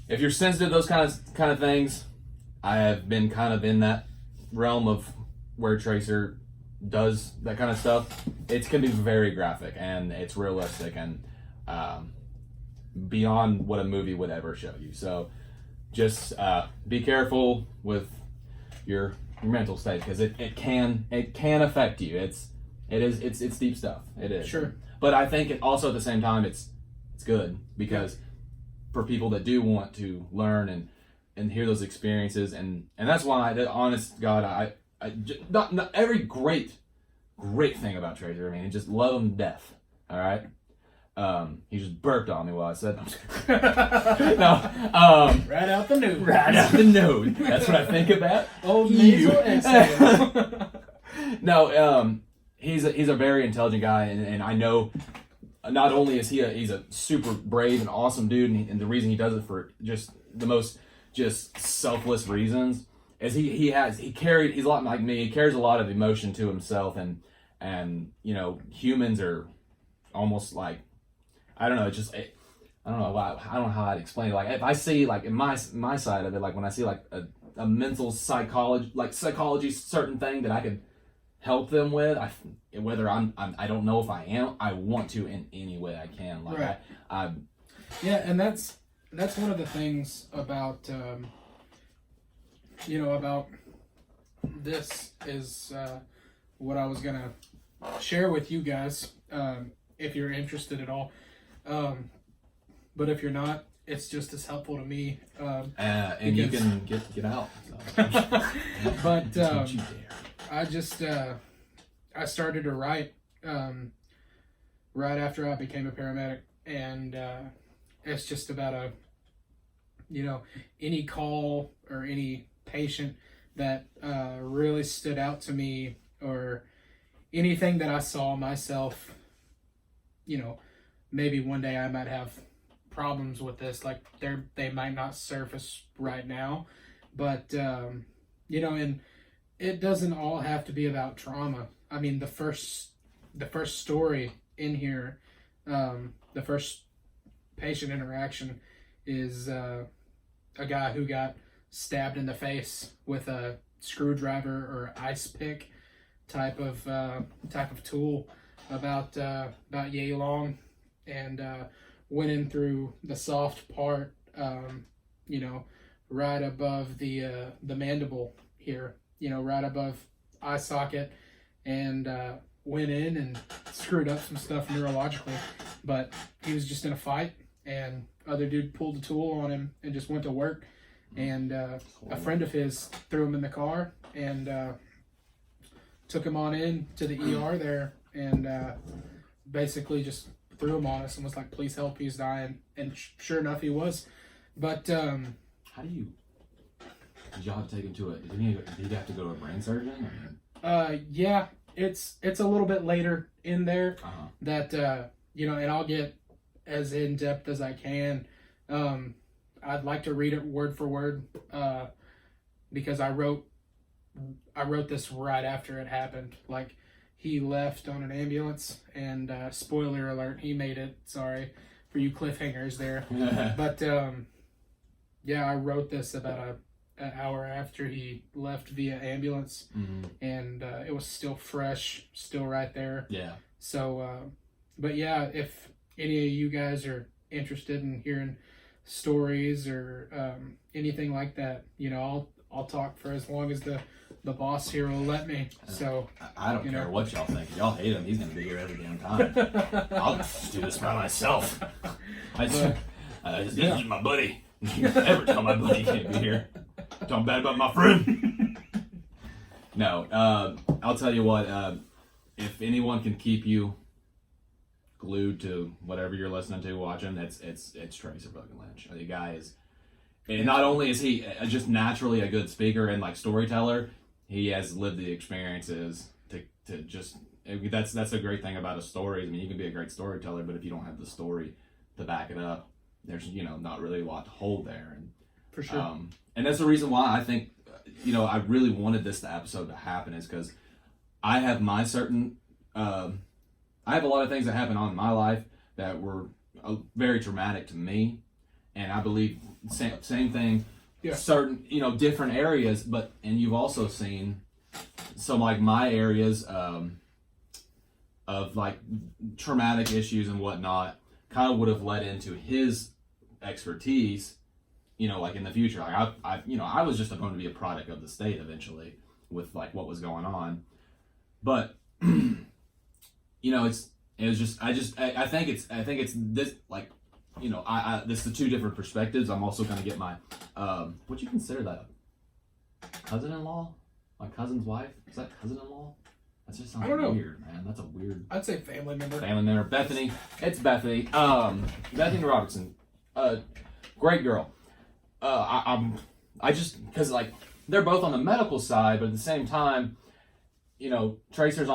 [SPEAKER 2] sensitive to those kind of things, I have been kind of in that realm of where Tracer does that kind of stuff. It's going to be very graphic and it's realistic and beyond what a movie would ever show you. So just be careful with your mental state because it can affect you. It's deep stuff. It is.
[SPEAKER 1] Sure.
[SPEAKER 2] But I think it also at the same time it's good because for people that do want to learn and hear those experiences and that's why honest God I not every great thing about Tracer. I mean, I just love him to death. All right. He just burped on me while I said that. No.
[SPEAKER 1] Right out the nose.
[SPEAKER 2] Right out the nose. That's what I think about.
[SPEAKER 1] Old nasal exhale.
[SPEAKER 2] No. He's a very intelligent guy, and I know not only is he's a super brave and awesome dude, and the reason he does it for just the most just selfless reasons is he's a lot like me. He carries a lot of emotion to himself, and humans are almost like, I don't know, I don't know how I'd explain it. Like if I see like in my side of it, like when I see like a mental psychology certain thing that I could help them with, whether I don't know if I am, I want to in any way I can. Like
[SPEAKER 1] right.
[SPEAKER 2] I
[SPEAKER 1] yeah, and that's one of the things about about this is what I was gonna share with you guys, if you're interested at all. But if you're not, it's just as helpful to me.
[SPEAKER 2] And you can get out. So.
[SPEAKER 1] But
[SPEAKER 2] Don't you dare.
[SPEAKER 1] I just I started to write right after I became a paramedic, and it's just about any call or any patient that really stood out to me, or anything that I saw myself. Maybe one day I might have problems with this, like they might not surface right now, but and it doesn't all have to be about trauma. I mean, the first story in here, the first patient interaction is a guy who got stabbed in the face with a screwdriver or ice pick type of tool about yay long, and went in through the soft part, right above the mandible here, right above eye socket, and went in and screwed up some stuff neurologically. But he was just in a fight, and other dude pulled the tool on him and just went to work. And a friend of his threw him in the car and took him on in to the ER there, and basically just threw him on us and was like, "Please help, he's dying." And sure enough, he was. But
[SPEAKER 2] how do you? Did y'all have to take him to did he have to go to a brain surgeon?
[SPEAKER 1] Yeah, it's a little bit later in there that and I'll get as in depth as I can. I'd like to read it word for word, because I wrote this right after it happened. Like, he left on an ambulance, and spoiler alert, he made it. Sorry for you cliffhangers there. But I wrote this about an hour after he left via ambulance, and it was still fresh, still right there.
[SPEAKER 2] Yeah.
[SPEAKER 1] So, but yeah, if any of you guys are interested in hearing stories or anything like that, I'll talk for as long as the boss here will let me. So
[SPEAKER 2] I don't care what y'all think. If y'all hate him, he's gonna be here every damn time. I'll just do this by myself. This is my buddy. You never tell my buddy he can't be here. Talking bad about my friend. No, I'll tell you what. If anyone can keep you glued to whatever you're listening to, watching, it's Tracer fucking Lynch. The guy is, and not only is he just naturally a good speaker and like storyteller, he has lived the experiences to just. That's a great thing about a story. I mean, you can be a great storyteller, but if you don't have the story to back it up, there's not really a lot to hold there. And
[SPEAKER 1] for sure.
[SPEAKER 2] And that's the reason why I think I really wanted this episode to happen, is because I have my certain. I have a lot of things that happen on in my life that were very traumatic to me, and I believe same thing.
[SPEAKER 1] Yeah.
[SPEAKER 2] Certain different areas, and you've also seen some like my areas of like traumatic issues and whatnot kind of would have led into his expertise. Like in the future, like I was just going to be a product of the state eventually with like what was going on, but. I think it's this, like, this is the two different perspectives. I'm also going to get my, what do you consider that? Cousin-in-law? My cousin's wife? Is that cousin-in-law? That just sounds weird, man. That's a weird.
[SPEAKER 1] I'd say family member.
[SPEAKER 2] Family member. Bethany. It's Bethany. Bethany Robertson. Great girl. Because like, they're both on the medical side, but at the same time, Tracer's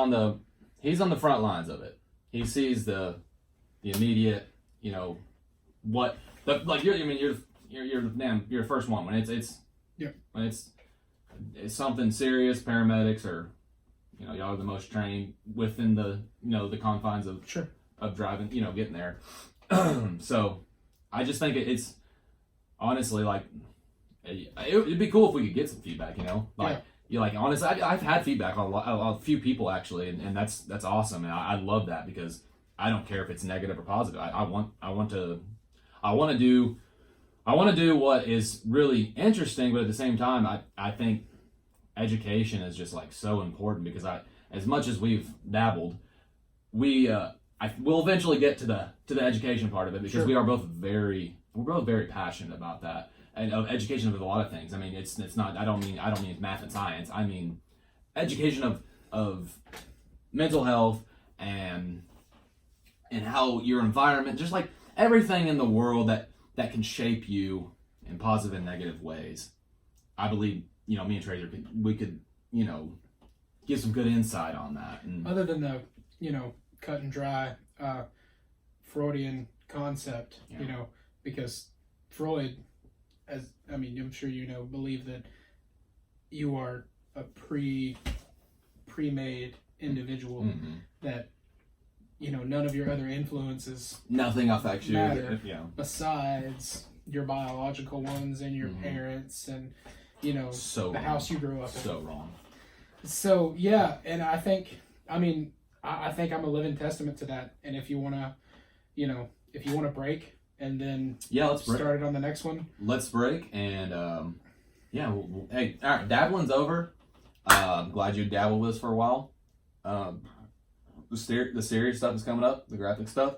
[SPEAKER 2] he's on the front lines of it. He sees the the immediate, what like you're the first one when it's when it's something serious. Paramedics are, y'all are the most trained within the the confines of of driving, getting there. So I just think it's honestly like it'd be cool if we could get some feedback, honestly, I've had feedback on a few people actually, and that's awesome, and I love that because I don't care if it's negative or positive. I want to do what is really interesting, but at the same time, I think education is just like so important because as much as we've dabbled, we'll eventually get to the education part of it because we're both very passionate about that. And of education of a lot of things. I mean, it's not. I don't mean math and science. I mean, education of mental health and how your environment, just like everything in the world that can shape you in positive and negative ways. I believe me and Tracer could give some good insight on that. And
[SPEAKER 1] other than the cut and dry Freudian concept, because Freud, I'm sure believe that you are a pre-made individual, that none of your other influences,
[SPEAKER 2] nothing affects you
[SPEAKER 1] matter, besides your biological ones and your parents and
[SPEAKER 2] so
[SPEAKER 1] the house you grew up in.
[SPEAKER 2] So wrong.
[SPEAKER 1] So yeah, and I think I think I'm a living testament to that. And if you wanna break. And then
[SPEAKER 2] let's
[SPEAKER 1] start it on the next one.
[SPEAKER 2] Let's break and hey, all right, dabbling's over. I'm glad you dabbled with us for a while. The serious stuff is coming up, the graphic stuff.